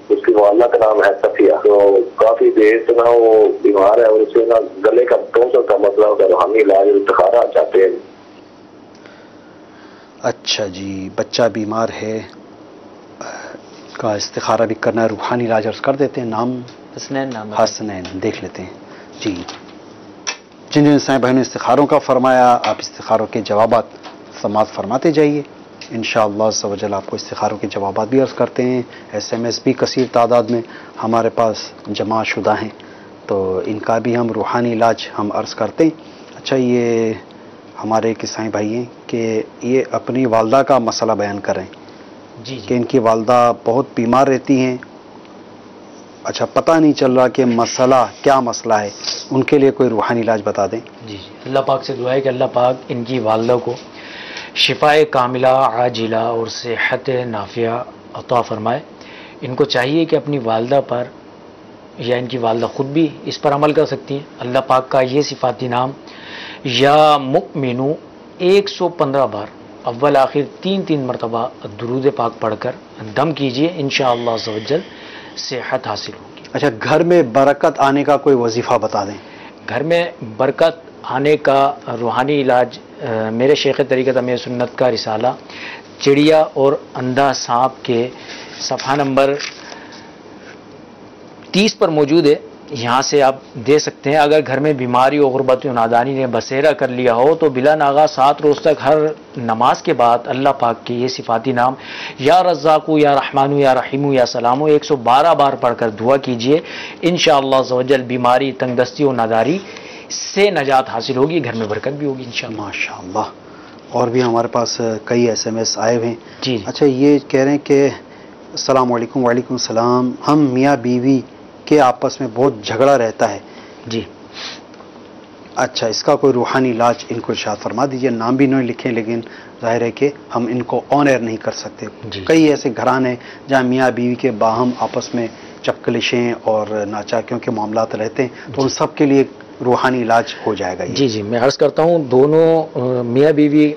اس کی والدہ کا نام ہے صفیہ. تو کافی دیر سے نا وہ بیمار ہے, اور اسے نا گلے کا ٹونسل کا مسئلہ ہوتا ہے, روحانی علاج استخارہ چاہتے ہیں. اچھا جی, بچہ بیمار ہے کا استخارہ بھی کرنا ہے, روحانی علاج عرض کر دیتے ہیں. نام حسنین, نام حسنین, دیکھ لیتے ہیں جی. جن جن سائیں بہنوں استخاروں کا فرمایا, آپ استخاروں کے جوابات سماعت فرماتے جائیے. انشاءاللہ عز و جل آپ کو استخاروں کے جوابات بھی عرض کرتے ہیں. SMS بھی کثیر تعداد میں ہمارے پاس جمع شدہ ہیں, تو ان کا بھی ہم روحانی علاج ہم عرض کرتے ہیں. اچھا, یہ ہمارے ایک عیسائی بھائی ہیں کہ یہ اپنی والدہ کا مسئلہ بیان کر رہے ہیں کہ ان کی والدہ بہت بیمار رہتی ہیں. اچھا, پتہ نہیں چل رہا کہ مسئلہ کیا مسئلہ ہے, ان کے لیے کوئی روحانی علاج بتا دیں. جی, اللہ پاک سے دعا ہے کہ اللہ پاک ان کی والدہ کو شفائے کاملہ عاجلہ اور صحت نافیہ عطا فرمائے. ان کو چاہیے کہ اپنی والدہ پر, یا ان کی والدہ خود بھی اس پر عمل کر سکتی ہیں. اللہ پاک کا یہ صفاتی نام یا مؤمنو 115 بار اول آخر 3 مرتبہ درود پاک پڑھ کر دم کیجئے, انشاءاللہ عز و جل صحت حاصل ہوگی. اچھا, گھر میں برکت آنے کا کوئی وظیفہ بتا دیں. گھر میں برکت آنے کا روحانی علاج میرے شیخ طریقت امیر سنت کا رسالہ چڑیا اور اندھا سانپ کے صفحہ نمبر 30 پر موجود ہے, یہاں سے آپ دے سکتے ہیں. اگر گھر میں بیماری و غربت و نادانی نے بسیرا کر لیا ہو تو بلا ناغا 7 روز تک ہر نماز کے بعد اللہ پاک کے یہ صفاتی نام یا رزاقو یا رحمانو یا رحیمو یا سلامو 112 بار پڑھ کر دعا کیجئے. انشاءاللہ عز و جل بیماری, تنگ دستی و ناداری سے نجات حاصل ہوگی, گھر میں برکت بھی ہوگی انشاءاللہ. ماشاءاللہ. اور بھی ہمارے پاس کئی SMS آئے ہوئے ہیں. جی. اچھا, یہ کہہ رہے ہیں کہ السلام علیکم. وعلیکم السلام. ہم میاں بیوی کے آپس میں بہت جھگڑا رہتا ہے. جی. اچھا, اس کا کوئی روحانی علاج ان کو ارشاد فرما دیجیے. نام بھی نہیں لکھیں, لیکن ظاہر ہے کہ ہم ان کو آن ایئر نہیں کر سکتے. کئی ایسے گھرانے ہیں جہاں میاں بیوی کے باہم آپس میں چپکلشیں اور ناچاکیوں کے معاملات رہتے ہیں, تو ان سب کے لیے روحانی علاج ہو جائے گا. جی جی, میں عرض کرتا ہوں, دونوں میاں بیوی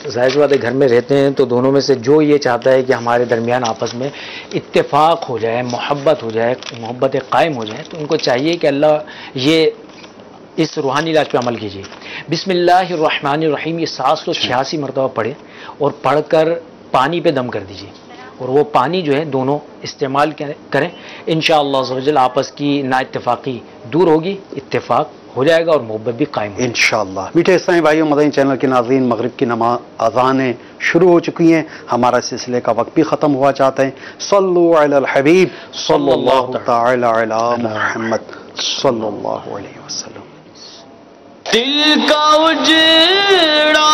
ظاہر بات ہے گھر میں رہتے ہیں, تو دونوں میں سے جو یہ چاہتا ہے کہ ہمارے درمیان آپس میں اتفاق ہو جائے, محبت ہو جائے, محبت قائم ہو جائے, تو ان کو چاہیے کہ اللہ یہ اس روحانی علاج پہ عمل کیجیے. بسم اللہ الرحمن الرحیم یہ 786 مرتبہ پڑھے اور پڑھ کر پانی پہ دم کر دیجیے, اور وہ پانی جو ہے دونوں استعمال کریں. انشاءاللہ عز و جل آپس کی نا اتفاقی دور ہوگی, اتفاق ہو جائے گا اور محبت بھی قائم ہوگی انشاءاللہ. میٹھے اسلامی بھائیوں, مدنی چینل کے ناظرین, مغرب کی نماز اذانیں شروع ہو چکی ہیں. ہمارا سلسلے کا وقت بھی ختم ہوا چاہتا ہے. صلو علی الحبیب صلی اللہ تعالی علی محمد صلی اللہ علیہ وسلم. دل کا اجڑا